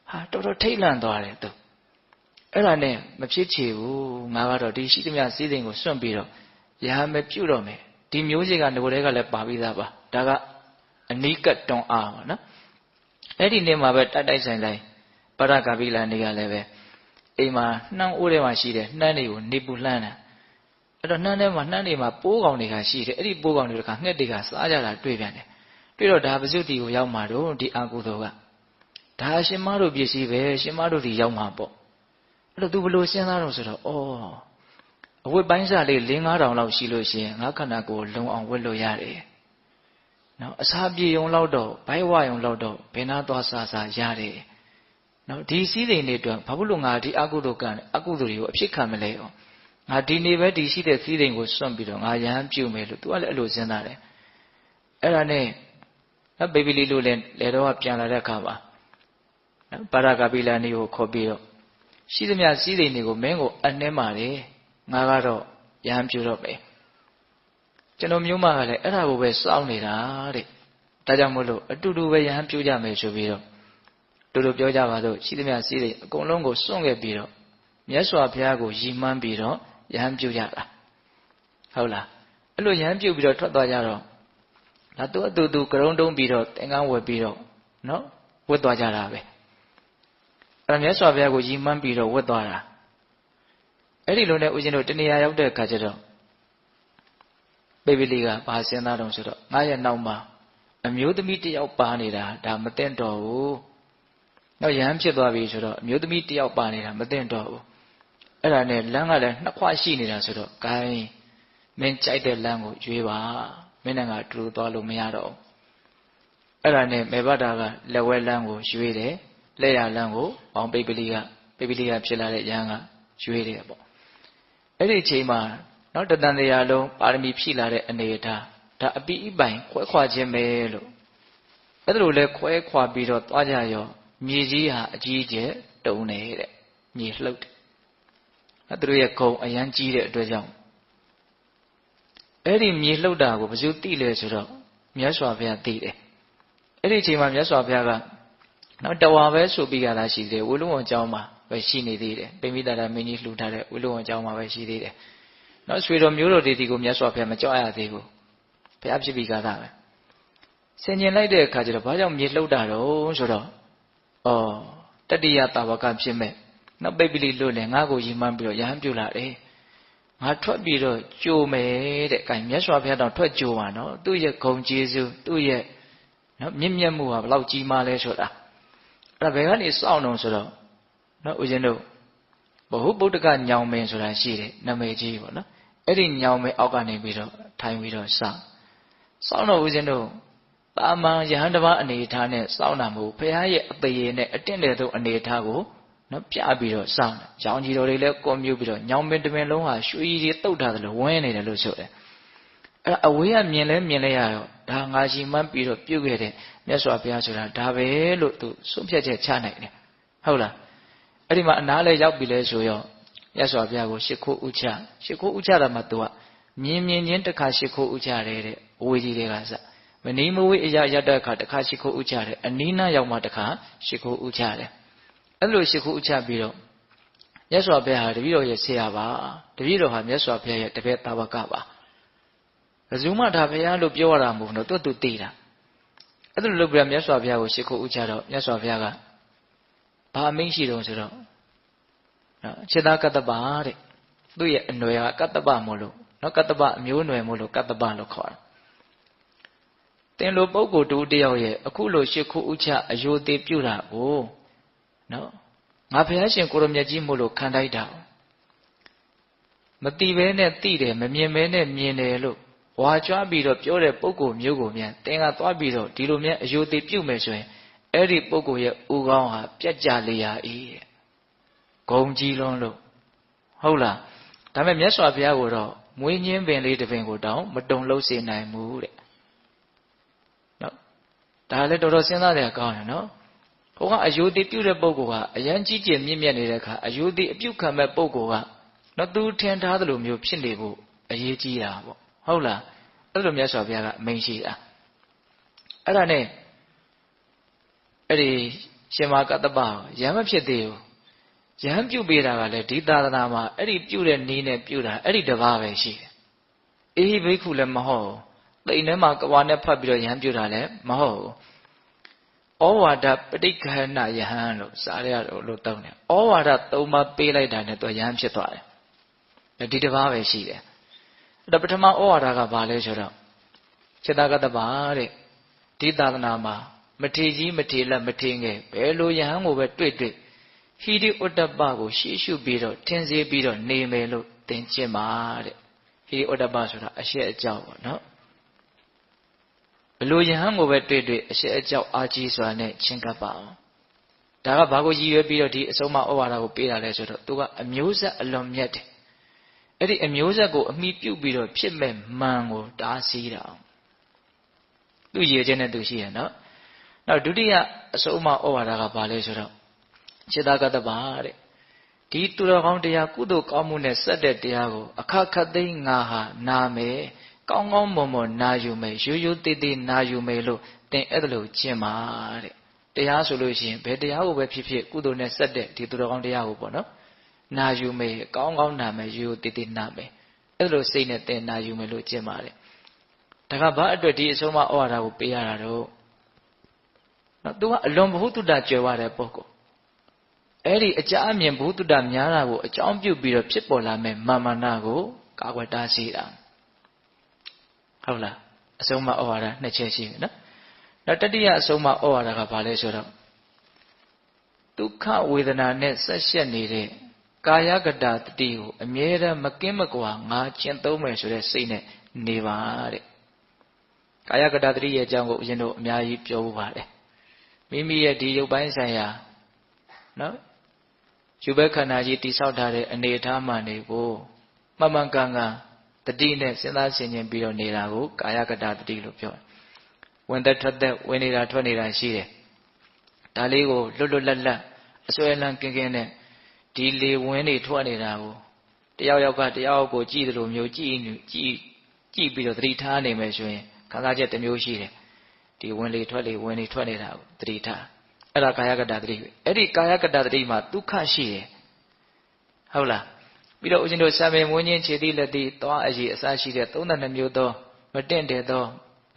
ဟာတော်တော်ထိတ်လန့်သွားတယ်သူအဲ့ဒါနဲ့မဖြစ်ချေဘူးငါကတော့ဒီရှိသမျှစည်းစိမ်ကိုစွန့်ပြီးတော့ရဟမပြုတ်တော့မယ်ဒီမျိုးစေ့ကငိုတဲ့ကလည်းပါပြီးသားပါဒါကအနိကတွန်အားပါနော်အဲ့ဒီနေ့မှာပဲတိုက်ဆိုင်ပရဂဗိလာနေကလည်းပဲအိမ်မှာနှမ်းအိုးထဲမှာရှိတဲ့နှမ်းတွေကိုနေပူလှမ်းတာအဲ့တော့နှမ်းထဲမှာနှမ်းတွေမှာပိုးကောင်တွေကရှိတယ်အဲ့ဒီပိုးကောင်တွေကငှက်တွေကစားကြတာတွေ့ပြန်တယ်တွေ့တော့ဒါပစုတိကိုရောက်မှာတော့ဒီအာကုသိုလ်ကဒါရှင်မတို့ပစ္စည်းပဲရှင်မတို့ဒီရောက်မှာပေါ့အဲ့တော့သူဘလို့စဉ်းစားတော့ဆိုတော့အဝတ်ပိုင်းစားလေး 4-5 တောင်လောက်ရှိလို့ရှိရင်ငါခန္ဓာကိုယ်လုံအောင်ဝတ်လို့ရတယ်နော်အစာပြေုံလောက်တော့ဘိုက်ဝယုံလောက်တော့ဘယ်နာသွားစားရတယ်နော်ဒီစည်းစိမ်တွေအတွက်ဘာလို့ငါဒီအကုသိုလ်ကအကုသိုလ်တွေကိုအဖြစ်ခံမလဲအောင်ငါဒီနေ့ပဲဒီရှိတဲ့စည်းစိမ်ကိုစွန့်ပြီးတော့ငါရဟန်းပြုမယ်လို့သူကလည်းအဲ့လိုစဉ်းစားတယ်အဲ့ဒါနဲ့ပိပလိလို့လေတော့ပြန်လာတဲ့အခါမှာနော်ပါရဂဗိလာနေကိုခေါ်ပြီးတော့ရှိသမျှစည်းစိမ်တွေကိုမင်းကိုအနှင်းပါတယ်ငါကတော့ရဟန်းပြုတော့မယ်ကျွန်တော်မျိုးမကလည်းအဲ့ဒါကိုပဲစောင့်နေတာတဲ့ဒါကြောင့်မို့လို့အတူတူပဲရဟန်းပြုကြမယ်ဆိုပြီးတော့တို့ပြောကြပါလို့ရှိသမျှစည်းစိမ်အကုန်လုံးကိုစွန့်ခဲ့ပြီးတော့မြတ်စွာဘုရားကိုရည်မှန်းပြီးတော့ရဟန်းပြုကြတာဟုတ်လားအဲ့လိုရဟန်းပြုပြီးတော့ထွက်သွားကြတော့ဒါသူကရုံတုံးပြီးတော့သင်္ကန်းဝယ်ပြီးတော့နော်ဝတ်သွားကြတာပဲအဲ့မြတ်စွာဘုရားကိုရည်မှန်းပြီးတော့ဝတ်သွားတာအဲ့ဒီလိုနဲ့ဦးဇင်းတို့တဏှာရောက်တဲ့အခါကျတော့ပိပလိကဘာစဉ်းစားတော့ဆိုတော့ငါရဲ့နောက်မှာအမျိုးသမီးတယောက်ပါနေတာဒါမသိတော့ဘူးတော့ရဟန်းဖြစ်သွားပြီဆိုတော့အမျိုးသမီးတယောက်ပါနေတာမသိတော့ဘူးအဲ့ဒါနဲ့လမ်းကလည်းနှစ်ခွရှိနေတာဆိုတော့ gain မင်းကြိုက်တဲ့လမ်းကိုရွေးပါမင်းနဲ့ငါတူသွားလို့မရတော့ဘူးအဲ့ဒါနဲ့မေဘတာကလက်ဝဲလမ်းကိုရွေးတယ်လက်ရလမ်းကိုပေါင်းပိပလိကဖြစ်လာတဲ့ရဟန်းကရွေးတယ်ပေါ့အဲ့ဒီအချိန်မှာနောက်တန်တရားလုံးပါရမီဖြည့်လာတဲ့အနေအထားဒါအပိအပိုင်ခွဲခွာခြင်းပဲလို့အဲ့ဒါလိုလဲခွဲခွာပြီးတော့သွားကြရောမြေကြီးဟာအကြီးကျယ်တုံနေတဲ့မြေလှုပ်တယ်အဲ့သူတို့ရဲ့ဂုံအရန်ကြီးတဲ့အတွက်ကြောင့်အဲ့ဒီမြေလှုပ်တာကိုဘယ်သူသိလဲဆိုတော့မြတ်စွာဘုရားသိတယ်အဲ့ဒီအချိန်မှာမြတ်စွာဘုရားက နော်တဝါပဲဆိုပြီးကြတာရှိသေးတယ်ဝိလုဝံကျောင်းမှာပဲရှိနေသေးတယ်ပိမိတာမင်းကြီးလှူထားတဲ့ဝိလုဝံကျောင်းမှာပဲရှိသေးတယ်နော်ဆွေတော်မျိုးတော်ဒီကိုမြတ်စွာဘုရားမကြောက်ရသေးဘူးဘုရားဖြစ်ပြီးကြတာပဲဆင်ញင်လိုက်တဲ့အခါကျတော့ဘာကြောင့်မြေလှုပ်တာတော့ဆိုတော့တတိယတာဝကဖြစ်မဲ့နော်ပိပ္ပိလိလွတ်လေငါ့ကိုယဉ်မှန်းပြီးတော့ရဟန်းပြုလာတယ်ငါထွက်ပြီးတော့ကြိုမယ်တဲ့အဲမြတ်စွာဘုရားတော့ထွက်ကြိုပါနော်သူ့ရဲ့ဂုံကျေးဇူးသူ့ရဲ့နော်မြင့်မြတ်မှုဟာဘယ်လောက်ကြီးမားလဲဆိုတာအဲ့ဒါဘယ်ကနေစောင့်တော့ဆိုတော့နော်ဦးဇင်းတို့ဘဟုဗုဒ္ဓကညောင်မင်းဆိုတာရှိတယ်နာမည်ကြီးပေါ့နော်အဲ့ဒီညောင်မင်းအောက်ကနေပြီးတော့ထိုင်ပြီးတော့စောင့်တော့ဦးဇင်းတို့တာမန်ယဟန်တစ်ပါးအနေထားနဲ့စောင့်တာမဟုတ်ဘုရားရဲ့အသေးနဲ့အတင့်တဲ့သို့အနေထားကိုနော်ပြပြီးတော့စောင့်တယ်။ကြောင်ကြီးတော်တွေလည်းကွန်မြူပြီးတော့ညောင်မင်းတမင်လုံးဟာရွှေကြီးတုတ်ထားတယ်လို့ဝင်းနေတယ်လို့ဆိုတယ်။အဲ့အဝေးကမြင်လဲမြင်လဲရတော့ဒါငါရှိမှန်းပြီးတော့ပြုတ်ခဲ့တဲ့မြတ်စွာဘုရားဆိုတာဒါပဲလို့သူဆုံးဖြတ်ချက်ချနိုင်တယ်။ဟုတ်လား။အဲ့ဒီမှာအနားလဲရောက်ပြီလဲဆိုရောမြတ်စွာဘုရားကိုရှ िख ိုးဥချရှ िख ိုးဥချတာမှသူကမြင်ချင်းတစ်ခါရှ िख ိုးဥချတယ်တဲ့အဝေးကြီးတွေကစမနီးမဝေးအရာရတဲ့အခါတစ်ခါရှ िख ိုးဥချတယ်အနီးနားရောက်မှတစ်ခါရှ िख ိုးဥချတယ်အဲ့လိုရှ िख ိုးဥချပြီးတော့မြတ်စွာဘုရားဟာတပည့်တော်ရဲ့ဆရာပါတပည့်တော်ဟာမြတ်စွာဘုရားရဲ့တပည့်တာဝကပါဘယ်သူမှဒါဘုရားလို့ပြောရတာမဟုတ်ဘူးနော်သူသိတာအဲ့လိုလုပ်ပြီးမြတ်စွာဘုရားကိုရှ िख ိုးဥချတော့မြတ်စွာဘုရားကဘာအမိန့်ရှိတုံးဆိုတော့နော်ခြေသားကတ္တပတဲ့သူ့ရဲ့အနွယ်ကကတ္တပမို့လို့နော်ကတ္တပအမျိုးအနွယ်မို့လို့ကတ္တပလို့ခေါ်တာတင်လိုပုဂ္ဂိုလ်တူတယောက်ရဲ့အခုလိုရှ िख ိုးဥချအယိုသေးပြုတာကိုနော်ငါဘုရားရှင်ကိုရမြတ်ကြီးမို့လို့ခံတိုက်တာမတိပဲနဲ့တိတယ်မမြင်ပဲနဲ့မြင်တယ်လို့ဝါကြွားပြီးတော့ပြောတဲ့ပုဂ္ဂိုလ်မျိုးကိုမြန်တင်ကသွားပြီးတော့ဒီလိုမြန်အယိုသေးပြုမယ်ဆိုရင်အဲ့ဒီပုဂ္ဂိုလ်ရဲ့ဥကောင်းဟာပြတ်ကြလေရ၏တဲ့ဂုံကြီးလွန်းလို့ဟုတ်လားဒါပေမဲ့မြတ်စွာဘုရားကိုတော့မွေးညင်းပင်လေးတစ်ပင်ကိုတောင်မတုံလို့စေနိုင်ဘူးတဲ့နော်ဒါလည်းတော်တော်စဉ်းစားရကောင်းတယ်နော်ဟိုကအယုဒိပြုတဲ့ပုဂ္ဂိုလ်ကအရန်ကြီးကျယ်မြင့်မြတ်နေတဲ့အခါအယုဒိအပြုခံမဲ့ပုဂ္ဂိုလ်ကနော်သူထင်ထားသလိုမျိုးဖြစ်နေဖို့အရေးကြီးတာပေါ့ဟုတ်လားအဲ့လိုမြတ်စွာဘုရားကအမိန့်ရှိတာအဲ့ဒါနဲ့အဲ့ဒီရှင်မကတ္တပရဟန်းမဖြစ်သေးဘူးရဟန်းပြုပေးတာကလည်းဒီသာသနာမှာအဲ့ဒီပြုတဲ့နည်းနဲ့ပြုတာအဲ့ဒီတစ်ပါးပဲရှိတယ်အေဟိဘိက္ခုလည်းမဟုတ်တိမ်ထဲမှာကဝါနဲ့ဖတ်ပြီးတော့ရဟန်းပြုတာလည်းမဟုတ်ဩဝါဒပဋိက္ခဏယဟန်လို့စာရလို့တောင်းတယ်ဩဝါဒ၃ပါးပေးလိုက်တာနဲ့သူယဟန်ဖြစ်သွားတယ်ဒီတစ်ပါးပဲရှိတယ်အဲ့ဒါပထမဩဝါဒကဘာလဲဆိုတော့ခြေသားကတ္တပါတဲ့ဒီသာသနာမှာမထေကြီးမထေလက်မထေငယ်ဘယ်လိုယဟန်ကိုပဲတွေ့ဟိရိဥတ္တပကိုရှေ့ရှုပြီးတော့ထင်စေပြီးတော့နေမယ်လို့သင်ကျင့်ပါတဲ့ဟိရိဥတ္တပဆိုတာအရှက်အကြောက်ပေါ့နော်ဘယ်လိုယဟန်ကိုပဲတွေ့အရှက်အကြောက်အာကြီးစွာနဲ့ချင်းကပ်ပါအောင်ဒါကဘာကိုရည်ရွယ်ပြီးတော့ဒီအဆုံးအမဩဝါဒကိုပေးတာလဲဆိုတော့သူကအမျိုးဆက်အလွန်မြတ်တယ်အဲ့ဒီအမျိုးဆက်ကိုအမိပြုပြီးတော့ဖြစ်မဲ့မှန်ကိုတားဆီးတာအောင်သူရည်ခြင်းနဲ့သူရှိရနော်နောက်ဒုတိယအဆုံးအမဩဝါဒကဘာလဲဆိုတော့ခြေသားကတ္တပါတဲ့ဒီသူတော်ကောင်းတရားကုသိုလ်ကောင်းမှုနဲ့ဆက်တဲ့တရားကိုအခခသိငါဟာနာမယ်ကောင်းကောင်းမွန်မွန်နာယူမယ်ရိုးရိုးသေးသေးနာယူမယ်လို့သင်အဲ့ဒါလို့ကျင့်ပါတဲ့တရားဆိုလို့ရှိရင်ဘယ်တရားကိုပဲဖြစ်ဖြစ်ကုသိုလ်နဲ့ဆက်တဲ့ဒီသူတော်ကောင်းတရားကိုပေါ့နော်နာယူမယ်ကောင်းကောင်းနာမယ်ရိုးရိုးသေးသေးနာမယ်အဲ့ဒါလို့စိတ်နဲ့သင်နာယူမယ်လို့ကျင့်ပါတယ်ဒါကဘာအတွက်ဒီအဆုံးအမဩဝါဒကိုပေးရတာတော့နော်သူကအလွန်ဘဟုတုတကြွယ်ဝတဲ့ပုဂ္ဂိုလ်အဲ့ဒီအကြအမြင်ဘုဒ္ဓများတာကိုအကြောင်းပြုပြီးတော့ဖြစ်ပေါ်လာမဲ့မာမနာကိုကာကွယ်တားဆီးတာဟုတ်လားအဆုံးအမဩဝါဒနှစ်ချက်ရှိတယ်နော်နောက်တတိယအဆုံးအမဩဝါဒကဘာလဲဆိုတော့ဒုက္ခဝေဒနာနဲ့ဆက်ရှက်နေတဲ့ကာယကတတတိကိုအမြဲတမ်းမကင်းမကွာငါကျင့်သုံးမယ်ဆိုတဲ့စိတ်နဲ့နေပါတဲ့ကာယကတတတိရဲ့အကြောင်းကိုအရင်တို့အများကြီးပြောဖို့ပါတယ်မိမိရဲ့ဒီရုပ်ပိုင်းဆိုင်ရာနော်ယူဘက်ခန္ဓာကြီးတိဆောက်ထားတဲ့အနေအထားမှန်တွေကိုမှန်မှန်ကန်ကန်တတိနဲ့စဉ်းစားဆင်ခြင်ပြီးတော့နေတာကိုကာယကတတတိလို့ပြောတယ်ဝင်သက်ထွက်သက်ဝင်နေတာထွက်နေတာရှိတယ်ဒါလေးကိုလွတ်လွတ်လပ်လပ်အစွဲလန်းကင်းကင်းနဲ့ဒီလေဝင်နေထွက်နေတာကိုတယောက်ယောက်ကတယောက်ကိုကြည့်တယ်လို့မျိုးကြည့်ပြီးတော့သတိထားနေမယ်ဆိုရင်ခံစားချက်တစ်မျိုးရှိတယ်ဒီဝင်လေထွက်လေဝင်နေထွက်နေတာကိုသတိထား အဲ့ဒါကာယကတ္တသတိပဲအဲ့ဒီကာယကတ္တသတိမှာဒုက္ခရှိတယ်ဟုတ်လားပြီးတော့ဦးဇင်းတို့စာပေမွေးခြင်းခြေတိလက်တိသွားအရေးအစရှိတဲ့32မျိုးသောမတင့်တယ်သော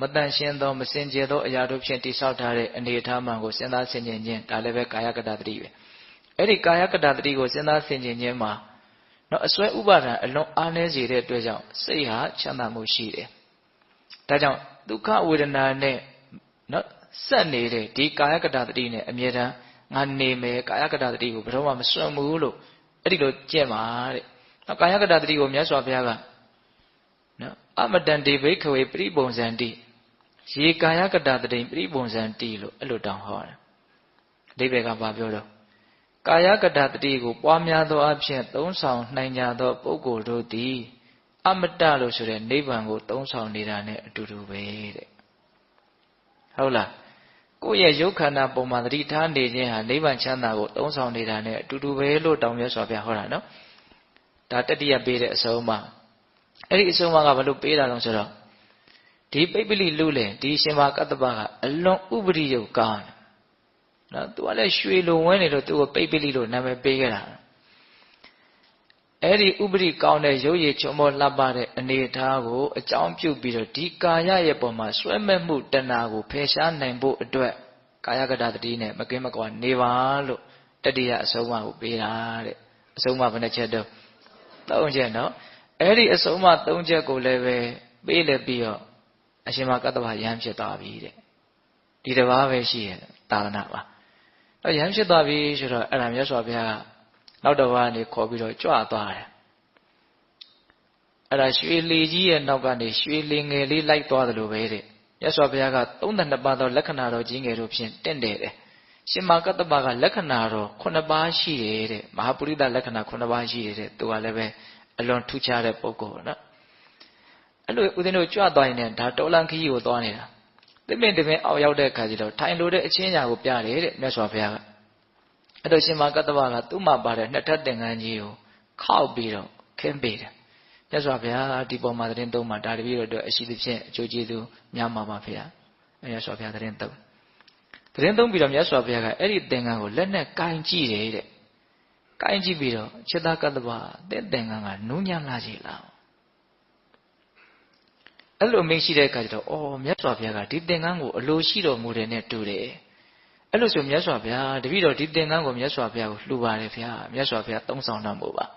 မတန်ရှင်းသောမစင်ကြယ်သောအရာတို့ဖြင့်တိဆောက်ထားတဲ့အနေအထားမှန်ကိုစဉ်းစားဆင်ခြင်ခြင်းဒါလည်းပဲကာယကတ္တသတိပဲအဲ့ဒီကာယကတ္တသတိကိုစဉ်းစားဆင်ခြင်ခြင်းမှာနော်အစွဲဥပါဒံအလွန်အားနည်းစေတဲ့အတွက်ကြောင့်စိတ်ဟာချမ်းသာမှုရှိတယ်ဒါကြောင့်ဒုက္ခဝေဒနာနဲ့နော်ဆက်နေတဲ့ဒီကာယကတ္တသတိနဲ့အမြဲတမ်းငါနေမယ်ကာယကတ္တသတိကိုဘယ်တော့မှမစွန့်ဘူးလို့အဲ့ဒီလိုကြင့်ပါတဲ့နော်ကာယကတ္တသတိကိုမြတ်စွာဘုရားကနော်အမတန်တေဘိခဝေပရိပုံစံတိရေကာယကတ္တသတိပရိပုံစံတိလို့အဲ့လိုတောင်းဟောတယ်အဓိပ္ပာယ်ကဘာပြောတော့ကာယကတ္တသတိကိုပွားများသောအဖြစ်သုံးဆောင်နိုင်ကြသောပုဂ္ဂိုလ်တို့သည်အမတလို့ဆိုတဲ့နိဗ္ဗာန်ကိုသုံးဆောင်နေတာနဲ့အတူတူပဲတဲ့ဟုတ်လားကိုယ့်ရဲ့ရုပ်ခန္ဓာပုံမှာသတိထားနေခြင်းဟာနိဗ္ဗာန်ချမ်းသာကိုသုံးဆောင်နေတာနဲ့အတူတူပဲလို့တောင်းမြတ်စွာဘုရားဟောတာနော်ဒါတတိယပေးတဲ့အဆုံးအမအဲ့ဒီအဆုံးအမကဘာလို့ပေးတာလဲဆိုတော့ဒီပိပ္ပလိလူလေဒီရှင်မာကတ္တပကအလွန်ဥပရိယုတ်ကောင်းတယ်နော်သူကလည်းရွှေလိုဝဲနေလို့သူ့ကိုပိပ္ပလိလို့နာမည်ပေးခဲ့တာအဲ့ဒီဥပရိကောင်းတဲ့ရုပ်ရည်ချုံမောလှပတဲ့အနေအထားကိုအကြောင်းပြုပြီးတော့ဒီကာယရဲ့ပုံမှာဆွဲမဲ့မှုတဏှာကိုဖယ်ရှားနိုင်ဖို့အတွက်ကာယကတ္တသတိနဲ့မကင်းမကွာနေပါလို့တတိယအဆုံးအမကိုပေးတာတဲ့အဆုံးအမဘယ်နှချက်တော့၃ချက်နော်အဲ့ဒီအဆုံးအမ၃ချက်ကိုလည်းပဲပေးလက်ပြီးတော့အရှင်မကတ္တဗယဟန်ဖြစ်သွားပြီတဲ့ဒီတစ်ပါးပဲရှိရဲ့သာသနာပါအဲ့ယဟန်ဖြစ်သွားပြီဆိုတော့အဲ့ဒါမြတ်စွာဘုရားကနောက်တစ်ပါးကနေခေါ်ပြီးတော့ကြွသွားတယ်အဲ့ဒါရွှေလီကြီးရဲ့နောက်ကနေရွှေလီငယ်လေးလိုက်သွားတယ်လို့ပဲတဲ့မြတ်စွာဘုရားက32ပါးသောလက္ခဏာတော်ကြီးငယ်တို့ဖြင့်တင့်တယ်တဲ့ရှင်မကတ္တဗကလက္ခဏာတော်9ပါးရှိတယ်တဲ့မဟာပုရိသလက္ခဏာ9ပါးရှိတယ်တဲ့သူကလည်းပဲအလွန်ထူးခြားတဲ့ပုဂ္ဂိုလ်နော်အဲ့လိုဦးဇင်းတို့ကြွသွားရင်ဒါတော်လန်ခကြီးကိုသွားနေတာတမင်တမင်အောက်ရောက်တဲ့အခါကျတော့ထိုင်လို့တဲ့အချင်းညာကိုပြတယ်တဲ့မြတ်စွာဘုရားကအဲ့တော့ရှင်မကတ္တဗကသူ့မှာပါတဲ့နှစ်ထပ်သင်္ကန်းကြီးကိုခောက်ပြီးတော့ခင်းပေးတယ်မြတ်စွာဘုရားဒီပုံမှာသတင်းသုံးမှာဒါတပည့်တော်တို့အရှိသဖြင့်အကျိုးကျေးဇူးများမှာပါဖေ။မြတ်စွာဘုရားသတင်းသုံးပြီးတော့မြတ်စွာဘုရားကအဲ့ဒီသင်္ကန်းကိုလက်နဲ့ကိုင်ကြည့်တယ်တဲ့။ကိုင်ကြည့်ပြီးတော့ခြေသားကတ္တဗသင်္ကန်းကနူးညံ့လာကြည်လား။အဲ့လိုမင်းရှိတဲ့အခါကျတော့အော်မြတ်စွာဘုရားကဒီသင်္ကန်းကိုအလိုရှိတော်မူတယ်နဲ့တူတယ်။အဲ့လိုဆိုမြတ်စွာဘုရားတပည့်တော်ဒီသင်္ကန်းကိုမြတ်စွာဘုရားကိုလှူပါတယ်ဖေ။မြတ်စွာဘုရားသုံးဆောင်တော်မူပါ။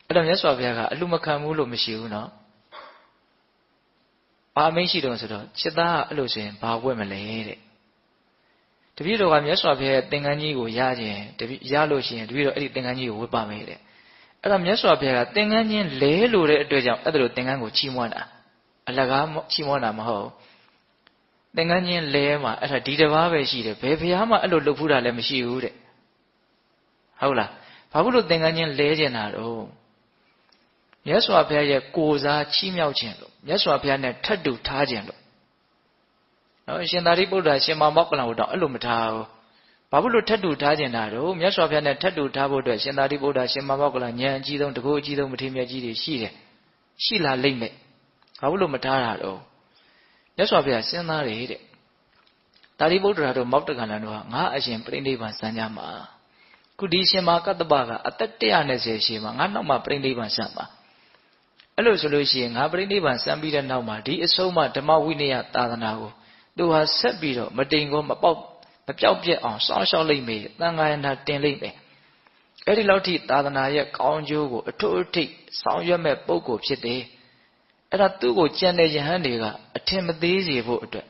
အဲ့တော့မြတ်စွာဘုရားကအလှမခံဘူးလို့မရှိဘူးနော်ဘာမင်းရှိတော့ဆိုတော့จิตသားကအဲ့လိုဆိုရင်ဘာဝက်မလဲတဲ့တပည့်တော်ကမြတ်စွာဘုရားရဲ့သင်္ကန်းကြီးကိုရခြင်းရလို့ရှိရင်တပည့်တော်အဲ့ဒီသင်္ကန်းကြီးကိုဝတ်ပါမယ်တဲ့အဲ့တော့မြတ်စွာဘုရားကသင်္ကန်းချင်းလဲလို့တဲ့အတွက်ကြောင့်အဲ့ဒါလိုသင်္ကန်းကိုချီးမွမ်းတာအလကားချီးမွမ်းတာမဟုတ်သင်္ကန်းချင်းလဲမှာအဲ့ဒါဒီတစ်ပါးပဲရှိတယ်ဘယ်ဘုရားမှအဲ့လိုလုပ်ဖူးတာလည်းမရှိဘူးတဲ့ဟုတ်လားဘာဖြစ်လို့သင်္ကန်းချင်းလဲကျင်တာတော့မြတ်စွာဘုရားရဲ့ကိုယ်စားချီးမြှောက်ခြင်းလို့မြတ်စွာဘုရားနဲ့ထပ်တူထားခြင်းလို့နော်ရှင်သာရိပုတ္တရာရှင်မောက္ကလံကိုတော့အဲ့လိုမထားဘူးဘာဖြစ်လို့ထပ်တူထားခြင်းတာတော့မြတ်စွာဘုရားနဲ့ထပ်တူထားဖို့အတွက်ရှင်သာရိပုတ္တရာရှင်မောက္ကလံဉာဏ်အကြီးဆုံးတကုအကြီးဆုံးမထေရမြတ်ကြီးတွေရှိတယ်ရှိလာလိမ့်မယ်ဘာဖြစ်လို့မထားတာတော့မြတ်စွာဘုရားစဉ်းစားတယ်တဲ့သာရိပုတ္တရာတို့မောက္ကလံတို့ဟာငါအရှင်ပြိဋိဘံစံကြမှာခုဒီရှင်မာကတ္တပကအသက်120ရှိမှာငါနောက်မှာပြိဋိဘံစံမှာအဲ့လိုဆိုလို့ရှိရင်ငါပြိဋိဘံစံပြီးတဲ့နောက်မှာဒီအဆုံးအမဓမ္မဝိနည်းသာသနာကိုသူဟာဆက်ပြီးတော့မတိမ်ကောမပျောက်ပြက်အောင်စောင့်ရှောက်လိမ့်မယ်သံဃာယနာတင်လိမ့်မယ်အဲ့ဒီလောက်ထိသာသနာရဲ့ကောင်းကျိုးကိုအထွတ်အထိပ်ဆောင်ရွက်မဲ့ပုဂ္ဂိုလ်ဖြစ်တယ်အဲ့ဒါသူ့ကိုကြံတဲ့ယဟန်တွေကအထင်မသေးစေဖို့အတွက်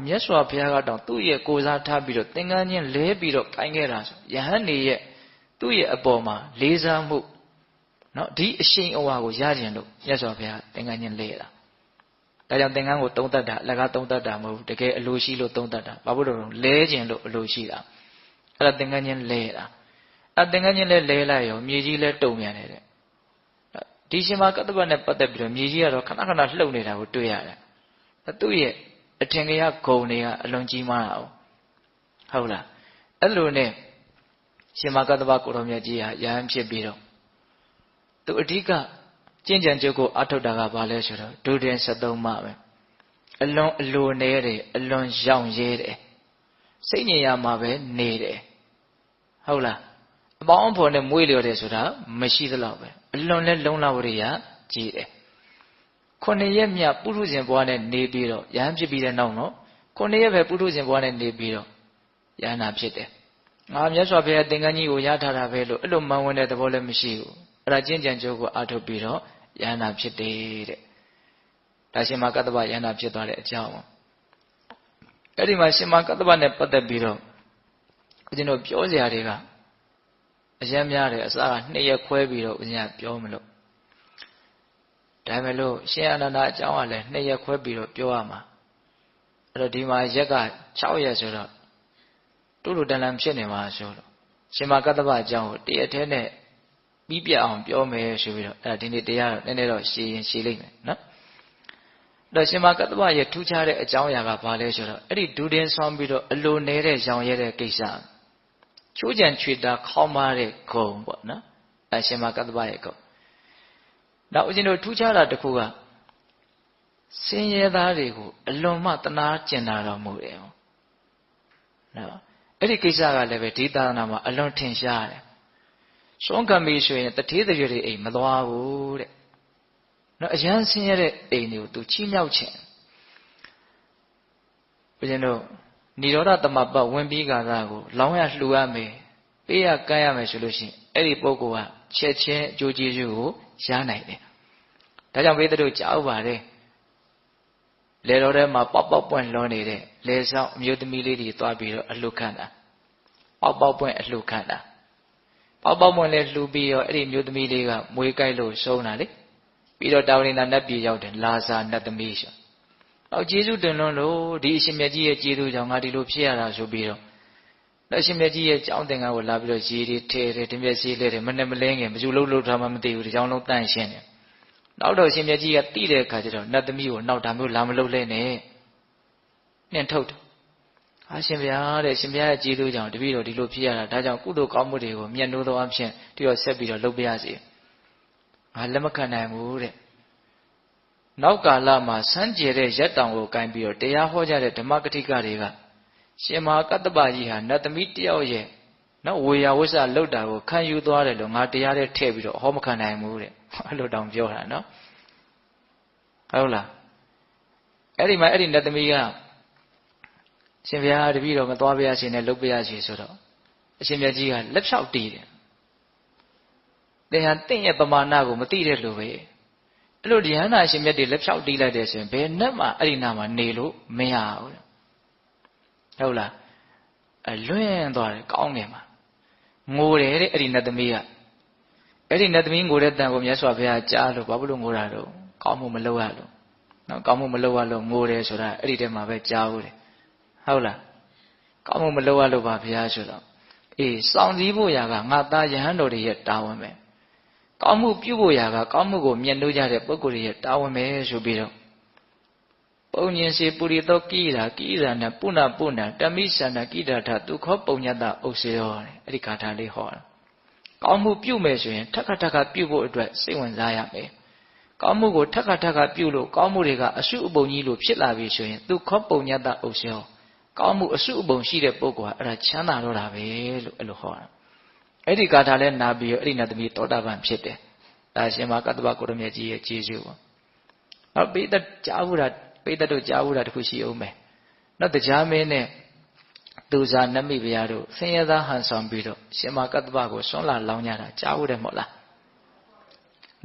မြတ်စွာဘုရားကတောင်သူ့ရဲ့ကိုယ်စားထားပြီးတော့သင်္ကန်းချင်းလဲပြီးတော့ကိုင်းခဲ့တာဆိုယဟန်တွေရဲ့သူ့ရဲ့အပေါ်မှာလေးစားမှုနော်ဒီအရှိန်အဝါကိုရကျင်လို့မြတ်စွာဘုရားသင်္ကန်းချင်းလဲတာဒါကြောင့်သင်္ကန်းကိုသုံးတတ်တာအလကားသုံးတတ်တာမဟုတ်ဘူးတကယ်အလိုရှိလို့သုံးတတ်တာဘာလို့လဲလဲကျင်လို့အလိုရှိတာအဲ့ဒါသင်္ကန်းချင်းလဲတာအဲ့သင်္ကန်းချင်းလဲလိုက်ရောမြေကြီးလဲတုံမြန်နေတဲ့ဒီရှင်မာကတ္တပနဲ့ပတ်သက်ပြီးတော့မြေကြီးကတော့ခဏခဏလှုပ်နေတာကိုတွေ့ရတယ်သူ့ရဲ့အထင်ကြီးဂုံတွေကအလွန်ကြီးမားတာဟုတ်လားအဲ့လိုနဲ့ရှင်မာကတ္တပကိုတော်မြတ်ကြီးဟာယဟန်ဖြစ်ပြီးတော့သူအဓိကကျင့်ကြံကြုတ်ကိုအထုတ်တာကဘာလဲဆိုတော့ဒုတင်73မှပဲအလွန်အလိုနေတယ်အလွန်ရောင်ရဲတယ် စိတ်ငြိမ်ရမှာပဲနေတယ်ဟုတ်လားအပေါင်းအဖော်နဲ့မွေးလျော်တယ်ဆိုတာမရှိသလောက်ပဲအလွန်လဲလုံလဝရိယကြီးတယ်9 ရက်မြတ်ပုထုဇဉ်ဘဝနဲ့နေပြီးတော့ယဟန်ဖြစ်ပြီးတဲ့နောက်နော်9 ရက်ပဲပုထုဇဉ်ဘဝနဲ့နေပြီးတော့ယဟန္တာဖြစ်တယ်ငါမြတ်စွာဘုရားသင်္ကန်းကြီးကိုရထားတာပဲလို့အဲ့လိုမှန်ဝင်တဲ့သဘောလည်းမရှိဘူးအဲ့ဒါကျင့်ကြံကြိုးကိုအားထုတ်ပြီးတော့ယဟန္တာဖြစ်တယ်တဲ့ဒါရှင်မကတ္တဗယဟန္တာဖြစ်သွားတဲ့အကြောင်းအဲ့ဒီမှာရှင်မကတ္တဗနဲ့ပတ်သက်ပြီးတော့ဦးဇင်းတို့ပြောစရာတွေကအရင်များတယ်အစက2 ရက်ခွဲပြီးတော့ဦးဇင်းကပြောမလို့ဒါမဲ့လို့ရှင်အနန္ဒာအကြောင်းကလည်း2 ရက်ခွဲပြီးတော့ပြောရမှာအဲ့တော့ဒီမှာရက်က6 ရက်ဆိုတော့တူတူတန်တန်ဖြစ်နေမှာဆိုတော့ရှင်မကတ္တဗအကြောင်းကိုတရက်တည်းနဲ့ပြီးပြတ်အောင်ပြောမယ်ဆိုပြီးတော့အဲ့ဒါဒီနေ့တရားတော့နည်းနည်းတော့ရှည်ရင်ရှည်လိမ့်မယ်နော်အဲ့တော့ရှင်မကတ္တဗရဲ့ထူးခြားတဲ့အကြောင်းအရာကဘာလဲဆိုတော့အဲ့ဒီဒူတင်ဆောင်းပြီးတော့အလိုနေတဲ့ရောင်ရဲတဲ့ကိစ္စချိုးကြံချွေတာခေါင်းမာတဲ့ဂုံပေါ့နော်အဲ့ရှင်မကတ္တဗရဲ့ဂုံနောက်ဦးဇင်းတို့ထူးခြားတာတစ်ခုကစင်ရဲသားတွေကိုအလွန်မှတနာကျင်တာတော်မူတယ်နော်အဲ့ဒီကိစ္စကလည်းပဲဒီသာသနာမှာအလွန်ထင်ရှားတယ်စွန့်ကံပြီဆိုရင်တထေးတရွေတွေအိမ်မသွားဘူးတဲ့နော်အရန်ဆင်းရဲတဲ့အိမ်တွေကိုသူချီးမြှောက်ခြင်းဘုရင်တို့និရောဓသမပတ်ဝင်ပြီးကာလကိုလောင်းရလှူရမယ်ပေးရကမ်းရမယ်ဆိုလို့ရှိရင်အဲ့ဒီပုဂ္ဂိုလ်ကချက်ချင်းအကျိုးကျေးဇူးကိုရနိုင်တယ်ဒါကြောင့်ဘေးတို့ကြားဥပါတယ်လေတော်ထဲမှာပေါက်ပေါက်ပွင့်လွန်နေတဲ့လေဆောင်အမျိုးသမီးလေးတွေသွားပြီးတော့အလှခံတာပေါက်ပေါက်ပွင့်အလှခံတာပေါက်ပေါက်ပွင့်လေးလှူပြီးတော့အဲ့ဒီမျိုးသမီးလေးကမွေးကြိုက်လို့ဆုံးတာလေပြီးတော့တာဝရိန္ဒနတ်ပြည်ရောက်တယ်လာစာနတ်သမီးဆိုတော့ကျေးဇူးတင်လွန်းလို့ဒီအရှင်မြတ်ကြီးရဲ့ကျေးဇူးကြောင့်ငါဒီလိုဖြစ်ရတာဆိုပြီးတော့အရှင်မြတ်ကြီးရဲ့ကြောင်းသင်္ကန်းကိုလာပြီးတော့ရေတွေထဲတယ်ဒီမြတ်စီလေးတွေမနဲ့မလင်းခင်ဘယ်သူလှုပ်ထားမှမသိဘူးဒီကြောင်းလုံးတန့်ရှင်းတယ်နောက်တော့ရှင်မြတ်ကြီးကတိတဲ့အခါကျတော့နတ်သမီးကိုနောက်ဒါမျိုးလာမလုပ်လဲနဲ့နှင်ထုတ်တယ်ဟာရှင်ဗျာတဲ့ရှင်ဗျာရဲ့ကျေးဇူးကြောင့်တပည့်တော်ဒီလိုဖြစ်ရတာဒါကြောင့်ကုသိုလ်ကောင်းမှုတွေကိုမြတ်နိုးသောအဖြစ်တရောဆက်ပြီးတော့လုပ်ပြရစီငါလက်မခံနိုင်ဘူးတဲ့နောက်ကာလမှာစမ်းကြယ်တဲ့ရက်တောင်ကိုကင်ပြီးတော့တရားဟောကြတဲ့ဓမ္မကတိကတွေကရှင်မဟာကတ္တပကြီးဟာနတ်သမီးတယောက်ရဲ့နော်ဝေယဝစ္စလှုပ်တာကိုခံယူသွားတယ်လို့ငါတရားတဲ့ထည့်ပြီးတော့ဟောမခံနိုင်ဘူးတဲ့အဲ့လိုတောင်ပြောတာနော်ဟုတ်လားအဲ့ဒီမှာအဲ့ဒီနတ်သမီးကရှင်ဘုရားတပည့်တော်မသွားပြရရှင်နဲ့လှုပ်ပြရရှင်ဆိုတော့အရှင်မြတ်ကြီးကလက်ဖြောက်တီးတယ်သင်ဟာတင့်ရဲ့ပမာဏကိုမသိတဲ့လူပဲအဲ့လိုဉာဏ်နာရှင်မြတ်တွေလက်ဖြောက်တီးလိုက်တယ်ဆိုရင်ဘယ်နဲ့မှအဲ့ဒီနာမှာနေလို့မရဘူးဟုတ်လားအလွင့်သွားတယ်ကောင်းတယ်မှာငိုတယ်တဲ့အဲ့ဒီနတ်သမီးကအဲ့ဒီနတ်သမီးငိုတဲ့တန်ကိုမြတ်စွာဘုရားကြားလို့ဘာလို့ငိုတာတော့ကောင်းမှုမလုပ်ရလို့နော်ကောင်းမှုမလုပ်ရလို့ငိုတယ်ဆိုတာအဲ့ဒီတည်းမှာပဲကြားဘူးတယ်ဟုတ်လားကောင်းမှုမလုပ်ရလို့ပါဘုရားဆိုတော့အေးစောင့်စည်းဖို့ရာကငါသားယဟန်တော်တွေရဲ့တာဝန်ပဲကောင်းမှုပြုဖို့ရာကကောင်းမှုကိုမြတ်လို့ကြတဲ့ပုဂ္ဂိုလ်တွေရဲ့တာဝန်ပဲဆိုပြီးတော့ပုံညင်စီပုရိသောကိရာနဲ့ပုဏ္ဏပုဏ္ဏတမိသန္တကိဒါထဒုက္ခပုံညတဥစ္စေယောတဲ့အဲ့ဒီဂါထာလေးဟောတာကောင်းမှုပြုမယ်ဆိုရင်ထက်ခါထက်ခါပြုဖို့အတွက်စိတ်ဝင်စားရမယ်ကောင်းမှုကိုထက်ခါထက်ခါပြုလို့ကောင်းမှုတွေကအစုအပုံကြီးလို့ဖြစ်လာပြီဆိုရင်ဒုက္ခပုံညတဥစ္စေယောကောင်းမှုအစုအပုံရှိတဲ့ပုဂ္ဂိုလ်ကအဲ့ဒါချမ်းသာတော့တာပဲလို့အဲ့လိုဟောတာအဲ့ဒီဂါထာလဲနာပြီးတော့အဲ့ဒီနတ်သမီးသောတာပန်ဖြစ်တယ်ဒါရှင်မကတ္တဗကိုရမြတ်ကြီးရဲ့ကျေးဇူးပေါ့နောက်ပိဋကကြားဘူးတာပိဋကတို့ကြားဘူးတာတခုရှိအောင်မယ်နောက်တရားမင်းနဲ့သူဇာနမိဘုရားတို့ဆင်းရဲသားဟန်ဆောင်ပြီးတော့ရှင်မကတ္တဗကိုဆွမ်းလာလောင်းကြတာကြားဘူးတယ်မဟုတ်လား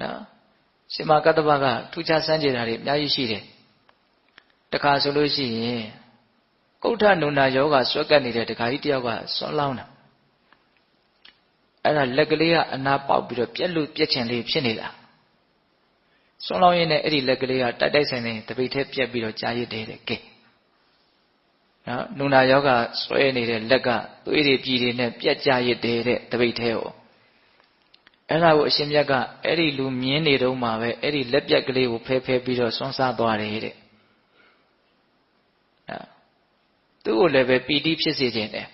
နော်ရှင်မကတ္တဗကထူးခြားစမ်းကြယ်တာတွေအများကြီးရှိတယ်တခါဆိုလို့ရှိရင်ကုဋ္ဌနုနာယောဂဆွဲကပ်နေတဲ့တခါကြီးတယောက်ကဆွမ်းလောင်းတာအဲ့ဒါလက်ကလေးကအနာပေါက်ပြီးတော့ပြက်လို့ပြက်ချင်လေးဖြစ်နေတာဆွမ်းလောင်းရင်းနဲ့အဲ့ဒီလက်ကလေးကတိုက်တိုက်ဆိုင်ဆိုင်တပိတ်ထဲပြက်ပြီးတော့ကြားရစ်တယ်တဲ့ကဲနော်နုနာယောဂဆွဲနေတဲ့လက်ကသွေးတွေပြည်တွေနဲ့ပြက်ကြားရစ်တယ်တဲ့တပိတ်ထဲကိုအဲ့ဒါကိုအရှင်မြတ်ကအဲ့ဒီလူမြင်းနေတုန်းမှာပဲအဲ့ဒီလက်ပြက်ကလေးကိုဖဲပြီးတော့ဆွမ်းစားသွားတယ်တဲ့သူ့ကိုလည်းပဲပီတိဖြစ်စေခြင်းတယ်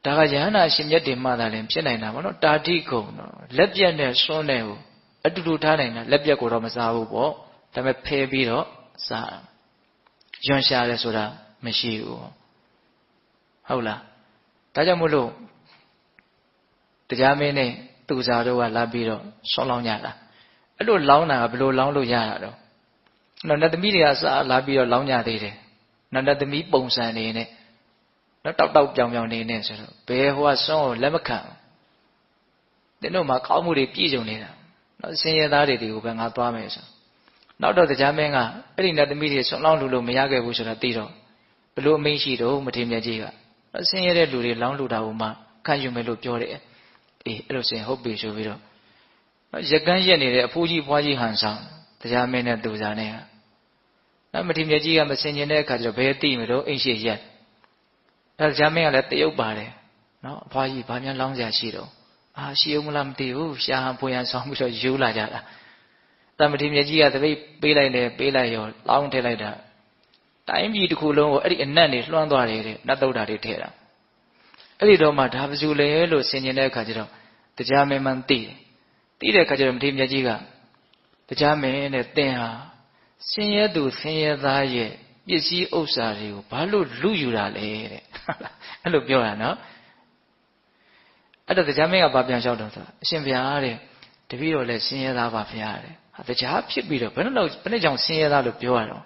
ဒါကယဟန္တာရှင်မြတ်တွေမှသာလည်းဖြစ်နိုင်တာပေါ့နော်တာတိကုံနော်လက်ပြက်နဲ့ဆွမ်းတဲ့ကိုအတူတူထားနိုင်တာလက်ပြက်ကိုတော့မစားဘူးပေါ့ဒါပေမဲ့ဖဲပြီးတော့စားယွန်ရှာတယ်ဆိုတာမရှိဘူး ဟုတ်လားဒါကြောင့်မို့လို့တရားမင်းနဲ့သူစားတို့ကလာပြီးတော့ဆွမ်းလောင်းကြတာအဲ့လိုလောင်းတာကဘယ်လိုလောင်းလို့ရတာတော့နတ်သမီးတွေကစားလာပြီးတော့လောင်းကြသေးတယ်နတ်သမီးပုံစံနေနဲ့တောက်တောက်ပြောင်ပြောင်နေနဲ့ဆိုတော့ဘယ်ဟိုကဆွမ်းကိုလက်မခံတင်းတို့မှာကောင်းမှုတွေပြည့်စုံနေတာဆင်းရဲသားတွေကိုပဲငါသွားမယ်ဆိုနောက်တော့တရားမင်းကအဲ့ဒီနတ်သမီးတွေဆွမ်းလောင်းလို့မရခဲ့ဘူးဆိုတာသိတော့ဘလို့အမိန့်ရှိတော့မထေရမြတ်ကြီးကဆင်းရဲတဲ့လူတွေလောင်းလို့တာကိုမှခံယူမယ်လို့ပြောတယ်အေးအဲ့လိုဆိုရင်ဟုတ်ပြီဆိုပြီးတော့ရကန်းရက်နေတဲ့အဖိုးကြီးဖွားကြီးဟန်ဆောင်တရားမင်းနဲ့သူစားနဲ့မထေရမြတ်ကြီးကမစင်ကျင်တဲ့အခါကျတော့ဘယ်သိမလို့အိမ်ရှိရက်အဲ့တရားမင်းကလည်းတရုပ်ပါတယ်နော်အဖွားကြီးဘာများလောင်းစရာရှိတော့ရှိအောင်မလားမသိဘူးရှာဟန်ပွေဟန်ဆောင်ပြီးတော့ယူလာကြတာတမထေရမြတ်ကြီးကတပိတ်ပေးလိုက်တယ်ပေးလိုက်ရောလောင်းထည့်လိုက်တာတိုင်းပြည်တစ်ခုလုံးကိုအဲ့ဒီအနက်နေလွှမ်းသွားတယ်တဲ့နတ်သုဒ္ဓတွေထည့်တာအဲ့ဒီတော့မှဒါပစုလေလို့ဆင်ခြင်တဲ့အခါကျတော့တရားမင်းမှန်သိတဲ့အခါကျတော့မထေရမြတ်ကြီးကတရားမင်းနဲ့သင်ဟာဆင်းရဲသူဆင်းရဲသားရဲ့ပစ္စည်းဥစ္စာတွေကိုဘာလို့လူယူတာလဲတဲ့အဲ့လိုပြောတာနော်အဲ့တော့တရားမင်းကဘာပြန်လျှောက်တော့ဆိုအရှင်ဘုရားတဲ့တပည့်တော်လည်းဆင်းရဲသားပါဘုရားတဲ့တရားဖြစ်ပြီးတော့ဘယ်နဲ့ကြောင့်ဆင်းရဲသားလို့ပြောရတော့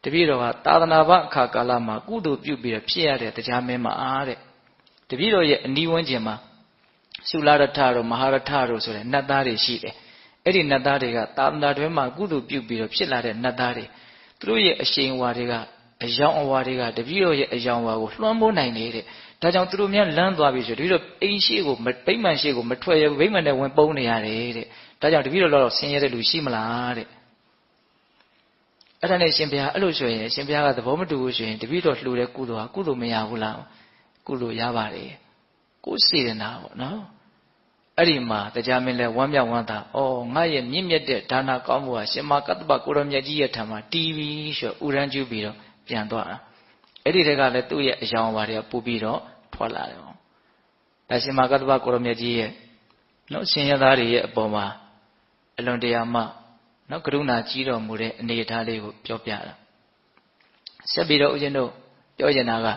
တပည့်တော်ကသာသနာ့ဘအခါကာလမှာကုသိုလ်ပြုပြီးတော့ဖြစ်ရတဲ့တရားမင်းမှာတဲ့တပည့်တော်ရဲ့အနီးဝန်းကျင်မှာရှုလာရထတို့မဟာရထတို့ဆိုတဲ့နတ်သားတွေရှိတယ်အဲ့ဒီနတ်သားတွေကသာသနာတွင်မှာကုသိုလ်ပြုပြီးတော့ဖြစ်လာတဲ့နတ်သားတွေသူတို့ရဲ့အရှိန်အဝါတွေကအယောင်အဝါတွေကတပည့်တော်ရဲ့အယောင်အဝါကိုလွှမ်းမိုးနိုင်နေတဲ့ဒါကြောင့်သူတို့များလမ်းသွားပြီဆိုတပည့်တော်အိမ်ရှိကိုဗိမ္မာန်ရှိကိုမထွက်ရဗိမ္မာန်နဲ့ဝင်ပုန်းနေရတယ်တဲ့ဒါကြောင့်တပည့်တော်တော့ဆင်းရဲတဲ့လူရှိမလားတဲ့အဲ့ဒါနဲ့ရှင်ဘုရားအဲ့လိုဆိုရင်ရှင်ဘုရားကသဘောမတူဘူးဆိုရင်တပည့်တော်လှူတဲ့ကုသိုလ်ဟာကုသိုလ်မရဘူးလားကုသိုလ်ရပါတယ်ကိုယ်စေတနာပေါ့နော်အဲ့ဒီမှာတရားမင်းလဲဝမ်းမြောက်ဝမ်းသာငါရဲ့မြင့်မြတ်တဲ့ဒါနကောင်းမှုဟာရှင်မကတ္တပကိုရမြတ်ကြီးရဲ့ထံမှာတီးပြီးဆိုဥရန်ကျူးပြီးတော့ပြန်သွားတာအဲ့ဒီတက်ကလည်းသူ့ရဲ့အယောင်ဝါတွေကပူပြီးတော့ထွက်လာတယ်ပေါ့ဒါရှင်မကတ္တပကိုရမြတ်ကြီးရဲ့နော်ရှင်ရသားတွေရဲ့အပေါ်မှာအလွန်တရာမှနော်ကရုဏာကြီးတော်မူတဲ့အနေအထားလေးကိုပြောပြတာဆက်ပြီးတော့ဦးဇင်းတို့ပြောချင်တာက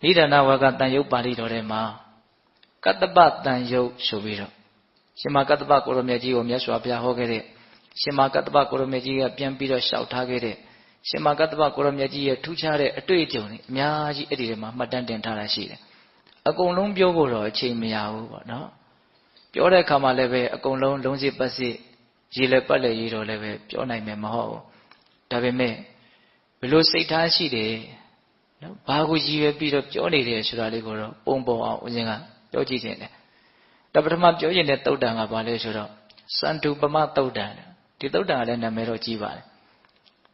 နိဒာနဝကတန်ယုတ်ပါဠိတော်ထဲမှာကတ္တပတန်ယုတ်ဆိုပြီးတော့ရှင်မကတ္တပကိုရမြတ်ကြီးကိုမြတ်စွာဘုရားဟောခဲ့တဲ့ရှင်မကတ္တပကိုရမြတ်ကြီးကပြန်ပြီးတော့လျှောက်ထားခဲ့တဲ့ရှင်မကတ္တပကိုရမြတ်ကြီးရဲ့ထူးခြားတဲ့အတွေ့အကြုံတွေအများကြီးအဲ့ဒီထဲမှာမှတ်တမ်းတင်ထားတာရှိတယ်အကုန်လုံးပြောဖို့တော့အချိန်မရဘူးပေါ့နော်ပြောတဲ့အခါမှာလည်းပဲအကုန်လုံးလုံးစစ်ပတ်စစ်ရေလည်းပတ်လည်းရေတော်လည်းပဲပြောနိုင်မယ်မဟုတ်ဘူးဒါပေမဲ့ဘယ်လိုစိတ်ထားရှိတယ်နော်ဘာကိုရည်ရွယ်ပြီးတော့ပြောနေတယ်ဆိုတာလေးကိုတော့ပုံပေါ်အောင်ဦးဇင်းကပြောကြည့်ခြင်းတယ်ဒါပထမပြောရင်တဲ့သုတ်တန်ကဘာလဲဆိုတော့စန္ဒုပမသုတ်တန်ဒီသုတ်တန်ကလည်းနာမည်တော့ကြီးပါတယ်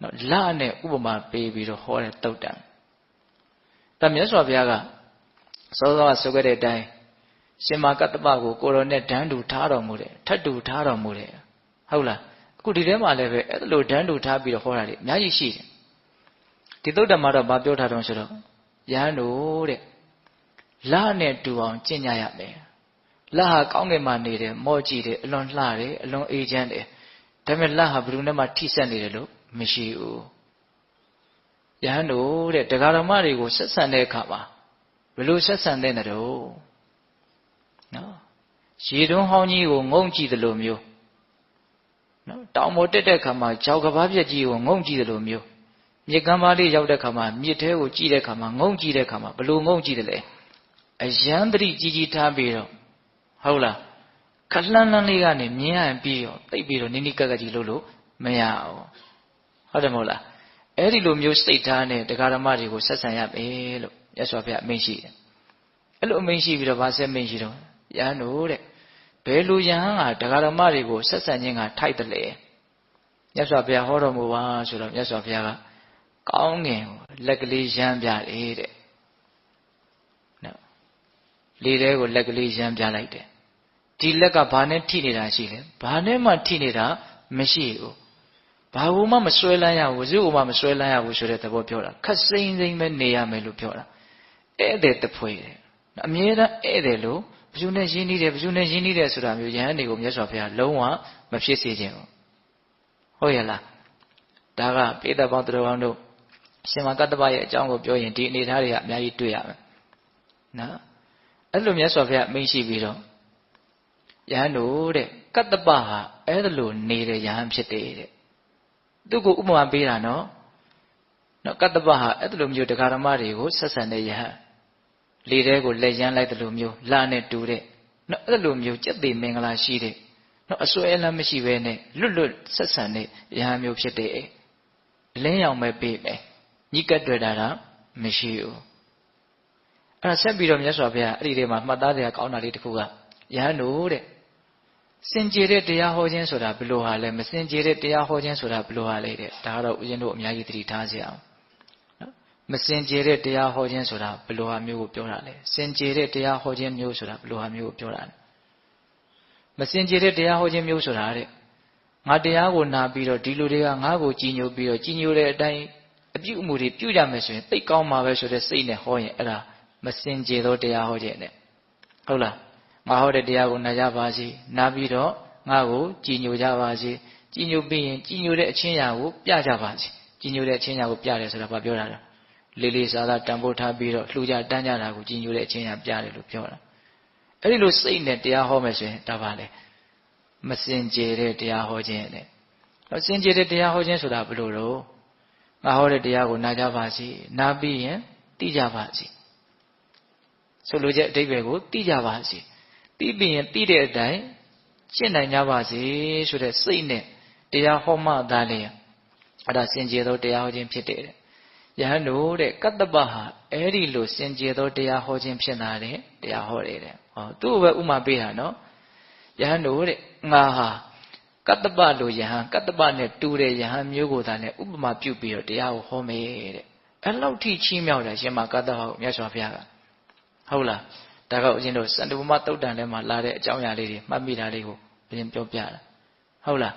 နော်လနဲ့ဥပမာပေးပြီးတော့ဟောတဲ့သုတ်တန်ဒါမြတ်စွာဘုရားကစောစောကဆိုခဲ့တဲ့အတိုင်းရှင်မကတ္တပကိုကိုရောနဲ့ဓာန်တူထားတော်မူတယ်ထတ်တူထားတော်မူတယ်ဟုတ်လားအခုဒီထဲမှာလည်းပဲအဲ့လိုဓာန်တူထားပြီးတော့ဟောတာလေအများကြီးရှိတယ်ဒီသုတ်တံမှာတော့ဗာပြောထားတော့ဆိုတော့ယဟန်တို့တဲ့လနဲ့တူအောင်ကျင့်ကြရမယ်လဟာကောင်းကင်မှာနေတယ်မော့ကြည့်တယ်အလွန်လှတယ်အလွန်အေးချမ်းတယ်ဒါပေမဲ့လဟာဘယ်သူနဲ့မှထိဆက်နေတယ်လို့မရှိဘူးယဟန်တို့တဲ့တရားဓမ္မတွေကိုဆက်ဆံတဲ့အခါမှာဘယ်လိုဆက်ဆံတဲ့တော့နော်ရေတွန်းဟောင်းကြီးကိုငုံကြည့်တယ်လို့မျိုးနော်တောင်ပေါ်တက်တဲ့အခါမှာကြောက်ကဘာပြက်ကြီးကိုငုံကြည့်တယ်လို့မျိုးမြစ်ကမ်းပါးလေးရောက်တဲ့ခါမှာမြစ်ထဲကိုကြည့်တဲ့ခါမှာငုံကြည့်တဲ့ခါမှာဘလို့ငုံကြည့်တယ်လဲအယံတတိကြီးကြီးထားပြီးတော့ဟုတ်လားခလှမ်းလှမ်းလေးကနေမြင်ရရင်ပြီးရောတိတ်ပြီးတော့နိနိကက်ကကြီးလို့မရအောင်ဟုတ်တယ်မဟုတ်လားအဲ့ဒီလိုမျိုးစိတ်ထားနဲ့တရားဓမ္မတွေကိုဆက်ဆံရမယ်လို့မြတ်စွာဘုရားအမိန့်ရှိတယ်အဲ့လိုအမိန့်ရှိပြီးတော့ဗာဆက်မိန့်ရှိတော့ယဟန်တို့တဲ့ဘယ်လိုယဟန်ကတရားဓမ္မတွေကိုဆက်ဆံခြင်းကထိုက်တယ်လေမြတ်စွာဘုရားဟောတော်မူပါဆိုတော့မြတ်စွာဘုရားကကောင်းငင်ကိုလက်ကလေးရမ်းပြတယ်တဲ့နော်လေထဲကိုလက်ကလေးရမ်းပြလိုက်တယ်ဒီလက်ကဘာနဲ့ထိနေတာရှိလဲဘာနဲ့မှထိနေတာမရှိဘူးဘာကိုမှမဆွဲလန်းရဘူးဝစုကိုမှမဆွဲလန်းရဘူးဆိုတဲ့သဘောပြောတာခက်စိမ့်စိမ့်ပဲနေရမယ်လို့ပြောတာဧည့်သည်တဖွေတယ်အမြဲတမ်းဧည့်သည်လို့ဘယ်သူနဲ့ရင်းနှီးတယ်ဘယ်သူနဲ့ရင်းနှီးတယ်ဆိုတာမျိုးယဟန်တွေကိုမြတ်စွာဘုရားလုံးဝမဖြစ်စေခြင်းဘူးဟုတ်ရဲ့လားဒါကပိဋကပေါင်းတော်ကောင်းတို့ ရှင်မကတ္တပရဲ့အကြောင်းကိုပြောရင်ဒီအနေထားတွေကအများကြီးတွေ့ရမယ်နော်အဲ့လိုမြတ်စွာဘုရားအမိန့်ရှိပြီးတော့ယဟန်တို့တဲ့ကတ္တပဟာအဲ့လိုနေတဲ့ယဟန်ဖြစ်တယ်တဲ့သူ့ကိုဥပမာပေးတာနော်ကတ္တပဟာအဲ့လိုမျိုးတရားဓမ္မတွေကိုဆက်ဆံတဲ့ယဟန်လေထဲကိုလက်ရမ်းလိုက်တယ်လို့မျိုးလာနဲ့တူတဲ့နော်အဲ့လိုမျိုးကြက်သေးမင်္ဂလာရှိတဲ့နော်အစွဲအလမ်းမရှိဘဲနဲ့လွတ်ဆက်ဆံတဲ့ယဟန်မျိုးဖြစ်တယ်လင်းရောင်ပဲပေးမယ်ညှိကပ်တွေ့တာမရှိဘူးအဲ့ဒါဆက်ပြီးတော့မြတ်စွာဘုရားအဲ့ဒီထဲမှာမှတ်သားစရာကောင်းတာလေးတစ်ခုကယဟန်တို့တဲ့စင်ကြယ်တဲ့တရားဟောခြင်းဆိုတာဘယ်လိုဟာလဲမစင်ကြယ်တဲ့တရားဟောခြင်းဆိုတာဘယ်လိုဟာလဲတဲ့ဒါကတော့ဦးဇင်းတို့အများကြီးသတိထားကြအောင်နော်မစင်ကြယ်တဲ့တရားဟောခြင်းဆိုတာဘယ်လိုဟာမျိုးကိုပြောတာလဲစင်ကြယ်တဲ့တရားဟောခြင်းမျိုးဆိုတာဘယ်လိုဟာမျိုးကိုပြောတာလဲမစင်ကြယ်တဲ့တရားဟောခြင်းမျိုးဆိုတာတဲ့ငါတရားကိုနာပြီးတော့ဒီလူတွေကငါ့ကိုကြည်ညိုပြီးတော့ကြည်ညိုတဲ့အတိုင်းအပြုအမူတွေပြုကြမယ်ဆိုရင်သိကောင်းမှာပဲဆိုတဲ့စိတ်နဲ့ဟောရင်အဲ့ဒါမစင်ကြယ်သောတရားဟောခြင်းနဲ့ဟုတ်လားငါဟောတဲ့တရားကိုနာကြပါစေနာပြီးတော့ငါ့ကိုကြည်ညိုကြပါစေကြည်ညိုပြီးရင်ကြည်ညိုတဲ့အချင်းရာကိုပြကြပါစေကြည်ညိုတဲ့အချင်းရာကိုပြတယ်ဆိုတာဘာပြောတာလဲလေးလေးစားစားတန်ဖိုးထားပြီးတော့လှူကြတန်းကြတာကိုကြည်ညိုတဲ့အချင်းရာပြတယ်လို့ပြောတာအဲ့ဒီလိုစိတ်နဲ့တရားဟောမယ်ဆိုရင်ဒါပါလေမစင်ကြယ်တဲ့တရားဟောခြင်းနဲ့စင်ကြယ်တဲ့တရားဟောခြင်းဆိုတာဘယ်လိုတော့ငါဟောတဲ့တရားကိုနာကြပါစေနာပြီးရင်သိကြပါစေဆိုလိုချက်အဓိပ္ပာယ်ကိုသိကြပါစေသိပြီးရင်သိတဲ့အတိုင်းရှင်းနိုင်ကြပါစေဆိုတဲ့စိတ်နဲ့တရားဟောမှသာလေအဲ့ဒါစင်ကြယ်သောတရားဟောခြင်းဖြစ်တယ်ယဟန်တို့တဲ့ကတ္တပဟာအဲ့ဒီလိုစင်ကြယ်သောတရားဟောခြင်းဖြစ်လာတဲ့တရားဟောတယ်တဲ့ဟောသူ့ကိုပဲဥမာပေးတာနော်ယဟန်တို့တဲ့ငါဟာကတ္တပလိုယဟန်ကတ္တပနဲ့တူတဲ့ယဟန်မျိုးကိုသာနဲ့ဥပမာပြုပြီးတော့တရားကိုဟောမယ်တဲ့အဲ့လောက်ထိချီးမြှောက်တာရှင်မကတ္တပကိုမြတ်စွာဘုရားကဟုတ်လားဒါကဦးဇင်းတို့စန္ဒုပမတုတ်တန်ထဲမှာလာတဲ့အကြောင်းအရာလေးတွေမှတ်မိတာလေးကိုဦးဇင်းပြောပြတာဟုတ်လား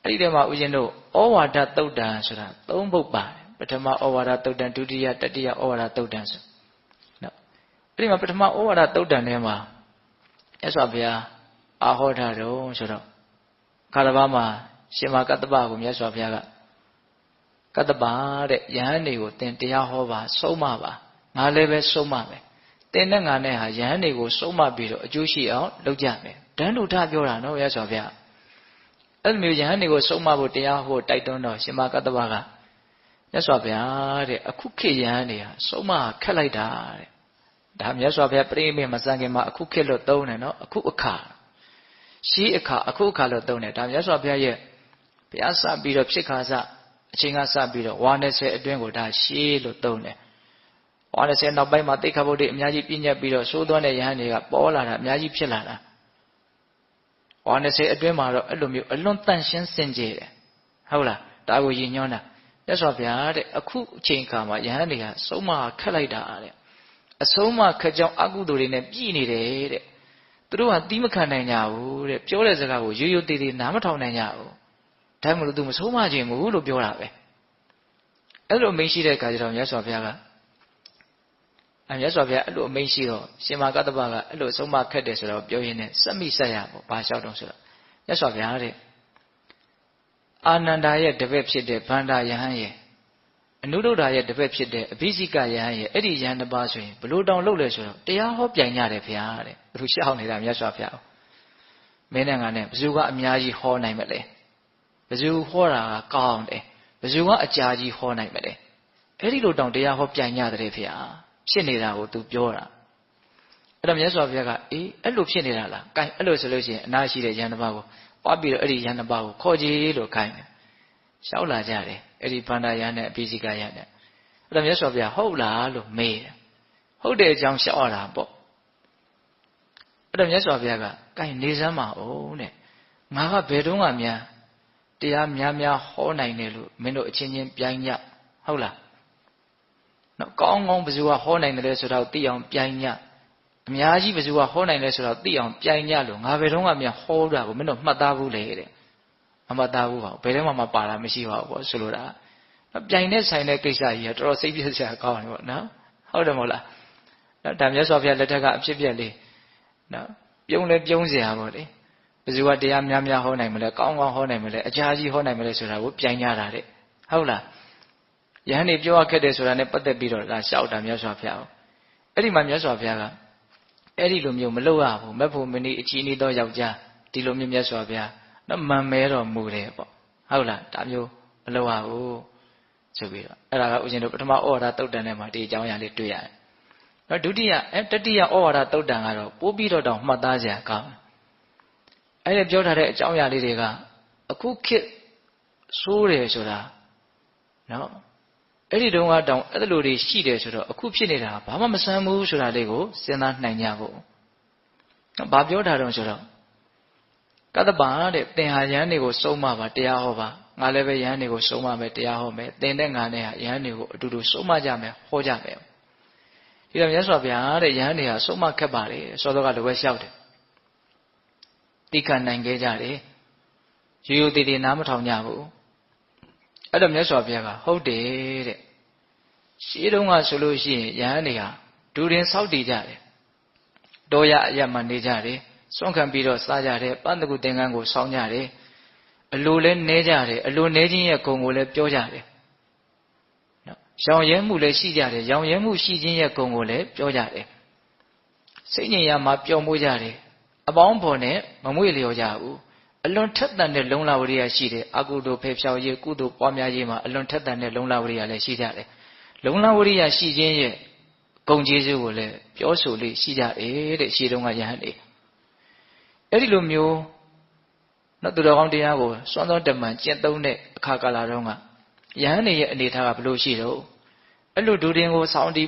အဲ့ဒီထဲမှာဦးဇင်းတို့ဩဝါဒတုတ်တန်ဆိုတာ၃ပုဒ်ပါတယ်ပထမဩဝါဒတုတ်တန်ဒုတိယတတိယဩဝါဒတုတ်တန်ဆိုနော်အဲ့ဒီမှာပထမဩဝါဒတုတ်တန်ထဲမှာမြတ်စွာဘုရားအာဟောတာတော့ဆိုတော့ခါတစ်ပါးမှာရှင်မကတ္တပကိုမြတ်စွာဘုရားကကတ္တပတဲ့ယဟန်တွေကိုသင်တရားဟောပါဆုံးမပါငါလည်းပဲဆုံးမမယ်သင်နဲ့ငါနဲ့ဟာယဟန်တွေကိုဆုံးမပြီးတော့အကျိုးရှိအောင်လုပ်ကြမယ်တန်းတို့ထားပြောတာနော်မြတ်စွာဘုရားအဲ့လိုမျိုးယဟန်တွေကိုဆုံးမဖို့တရားဟောတိုက်တွန်းတော့ရှင်မကတ္တပကမြတ်စွာဘုရားတဲ့အခုခေတ်ယဟန်တွေဟာဆုံးမခက်လိုက်တာတဲ့ဒါမြတ်စွာဘုရားပြိမိမစံခင်မှာအခုခေတ်လို့သုံးတယ်နော်အခုအခါရှေးအခါအခုအခါလို့သုံးတယ်ဒါမြတ်စွာဘုရားရဲ့ဘုရားစပြီးတော့ဖြစ်ခါစအချိန်ကစပြီးတော့ဝါ20အတွင်းကိုဒါရှေးလို့သုံးတယ်ဝါ20နောက်ပိုင်းမှာတိခါဘုဒ္ဓအများကြီးပြည့်ညက်ပြီးတော့သိုးသွန်းတဲ့ယဟန်တွေကပေါ်လာတာအများကြီးဖြစ်လာတာဝါ20အတွင်းမှာတော့အဲ့လိုမျိုးအလွန်တန့်ရှင်းစင်ကြယ်တယ်ဟုတ်လားဒါကိုရည်ညွှန်းတာမြတ်စွာဘုရားတဲ့အခုအချိန်ခါမှာယဟန်တွေကဆုံးမခက်လိုက်တာတဲ့အဆုံးမခက်ကြောင်းအကုသိုလ်တွေနဲ့ပြည်နေတယ်တဲ့သူတို့ကတီးမခံနိုင်ကြဘူးတဲ့ပြောတဲ့စကားကိုရိုးရိုးသေးသေးနားမထောင်နိုင်ကြဘူးဒါမှမဟုတ်သူမဆုံးမခြင်းဘူးလို့ပြောတာပဲအဲ့လိုအမိန့်ရှိတဲ့အခါကျတော့မြတ်စွာဘုရားကမြတ်စွာဘုရားအဲ့လိုအမိန့်ရှိတော့ရှင်မကတ္တပကအဲ့လိုဆုံးမခက်တယ်ဆိုတော့ပြောရင်းနဲ့စက်မိဆက်ရပေါ့ဘာလျှောက်တော့ဆိုတော့မြတ်စွာဘုရားတဲ့အာနန္ဒာရဲ့တပည့်ဖြစ်တဲ့ဗန္ဒာယဟန်ရဲ့အနုဒ္ဒရာရဲ့တပည့်ဖြစ်တဲ့အဘိစိကယဟန်ရဲ့အဲ့ဒီယဟန်တစ်ပါးဆိုရင်ဘလို့တောင်လုပ်လဲဆိုတော့တရားဟောပြိုင်ကြတယ်ဘုရားတဲ့ဘသူရှောက်နေတာမြတ်စွာဘုရားမင်းနဲ့ငါနဲ့ဘသူကအများကြီးဟောနိုင်မလဲဘသူဟောတာကကောင်းတယ်ဘသူကအကြာကြီးဟောနိုင်မလဲအဲ့ဒီလိုတောင်တရားဟောပြိုင်ကြတယ်ဘုရားဖြစ်နေတာကို तू ပြောတာအဲ့တော့မြတ်စွာဘုရားကအေးအဲ့လိုဖြစ်နေတာလား gain အဲ့လိုဆိုလို့ရှိရင်အနာရှိတဲ့ယဟန်တစ်ပါးကိုပွားပြီးတော့အဲ့ဒီယဟန်တစ်ပါးကိုခေါ်ကြည့်လို့ခိုင်းတယ်ရှောက်လာကြတယ်အဲ့ဒီဗန္ဒာယဟန်နဲ့အဘိစိကယဟန်နဲ့အဲ့တော့မြတ်စွာဘုရားဟုတ်လားလို့မေးတယ်ဟုတ်တဲ့အကြောင်းရှောက်ရတာပေါ့အဲ့တော့မြတ်စွာဘုရားက gain နေစမ်းပါဦးတဲ့ငါကဘယ်တော့မှများတရားများဟောနိုင်တယ်လို့မင်းတို့အချင်းချင်းပြိုင်ကြဟုတ်လားနော်ကောင်းကောင်းဘယ်သူကဟောနိုင်တယ်လဲဆိုတော့သိအောင်ပြိုင်ကြအများကြီးဘယ်သူကဟောနိုင်လဲဆိုတော့သိအောင်ပြိုင်ကြလို့ငါဘယ်တော့မှများဟောတာကိုမင်းတို့မှတ်သားဘူးလေတဲ့အမှတ်သားဘူးပါဘယ်ထဲမှာပါတာမရှိပါဘူးပေါ့ဆိုလိုတာပြိုင်တဲ့ဆိုင်တဲ့ကိစ္စကြီးကတော်တော်စိတ်ပြည့်စရာကောင်းတယ်ပေါ့နော်ဟုတ်တယ်မဟုတ်လားဒါမြတ်စွာဘုရားလက်ထက်ကအဖြစ်ပြက်လေးနော်ပြုံးလဲပြုံးစရာပေါ့လေဘယ်သူကတရားများဟောနိုင်မလဲကောင်းကောင်းဟောနိုင်မလဲအကြာကြီးဟောနိုင်မလဲဆိုတာကိုပြိုင်ကြတာတဲ့ဟုတ်လား ယဟန်နေပြောရခဲ့တယ်ဆိုတာနဲ့ပတ်သက်ပြီးတော့ဒါရှောက်တာမြတ်စွာဘုရားအဲ့ဒီမှာမြတ်စွာဘုရားကအဲ့ဒီလိုမျိုးမလုပ်ရဘူးမက်ဖို့မနည်းအချီးနှီးသောယောက်ျားဒီလိုမျိုးမြတ်စွာဘုရားနော်မန်မဲတော်မူတယ်ပေါ့ဟုတ်လားဒါမျိုးမလုပ်ရဘူးဆိုပြီးတော့အဲ့ဒါကဥရှင်တို့ပထမဩဝါဒတုတ်တန်ထဲမှာဒီအကြောင်းအရာလေးတွေ့ရတယ်နော်ဒုတိယတတိယဩဝါဒတုတ်တန်ကတော့ပိုးပြီးတော့တောင်မှတ်သားစရာကောင်းအဲ့ဒီပြောထားတဲ့အကြောင်းအရာလေးတွေကအခုခေတ်ဆိုးတယ်ဆိုတာနော်အဲ့ဒီတုန်းကတောင်အဲ့လိုတွေရှိတယ်ဆိုတော့အခုဖြစ်နေတာဘာမှမဆန်းဘူးဆိုတာလေးကိုစဉ်းစားနိုင်ကြဖို့ဘာပြောတာတုန်းဆိုတော့ကတ္တပါတဲ့သင်ဟာယဟန်တွေကိုစုံမပါတရားဟောပါငါလည်းပဲယဟန်တွေကိုစုံမမယ်တရားဟောမယ်သင်တဲ့ငါနဲ့ဟာယဟန်တွေကိုအတူတူစုံမကြမယ်ဟောကြမယ်ဒီတော့မြတ်စွာဘုရားတဲ့ယဟန်တွေဟာစုံမခက်ပါလေစောစောကလိုပဲလျှောက်တယ်တိခတ်နိုင်ခဲ့ကြတယ်ရိုးရိုးတည်တည်နားမထောင်ကြဘူးအဲ့တော့မြတ်စွာဘုရားကဟုတ်တယ်တဲ့ရှင်းတုန်းကဆိုလို့ရှိရင်ယဟန်တွေဟာဒူရင်ဆောက်တည်ကြတယ်တောရအရမှနေကြတယ်စွန့်ခံပြီးတော့စားကြတယ်ပန်းတကူသင်္ကန်းကိုဆောင်းကြတယ်အလိုလဲနဲကြတယ်အလိုနဲခြင်းရဲ့ဂုဏ်ကိုလည်းပြောကြတယ်နော်ရောင်ရဲမှုလည်းရှိကြတယ်ရောင်ရဲမှုရှိခြင်းရဲ့ဂုဏ်ကိုလည်းပြောကြတယ်စိတ်ညင်ရမှာပျော်မွေ့ကြတယ်အပေါင်းဖော်နဲ့မမွေ့လျော်ကြဘူးအလွန်ထက်သန်တဲ့လုံလဝရိယရှိတယ်အကုသိုလ်ဖေဖြောက်ရေးကုသိုလ်ပွားများရေးမှာအလွန်ထက်သန်တဲ့လုံလဝရိယလည်းရှိကြတယ်လုံလဝရိယရှိခြင်းရဲ့ဂုဏ်ကျေးဇူးကိုလည်းပြောဆိုလေးရှိကြတယ်တဲ့ရှေးတုန်းကယဟန်တွေအဲ့ဒီလိုမျိုးနော်သူတော်ကောင်းတရားကိုစွမ်းသောတမန်ကျင့်သုံးတဲ့အခါကာလတုန်းကယဟန်တွေရဲ့အနေထားကဘယ်လိုရှိတော့အဲ့လိုဒူတင်ကိုစောင့်တည်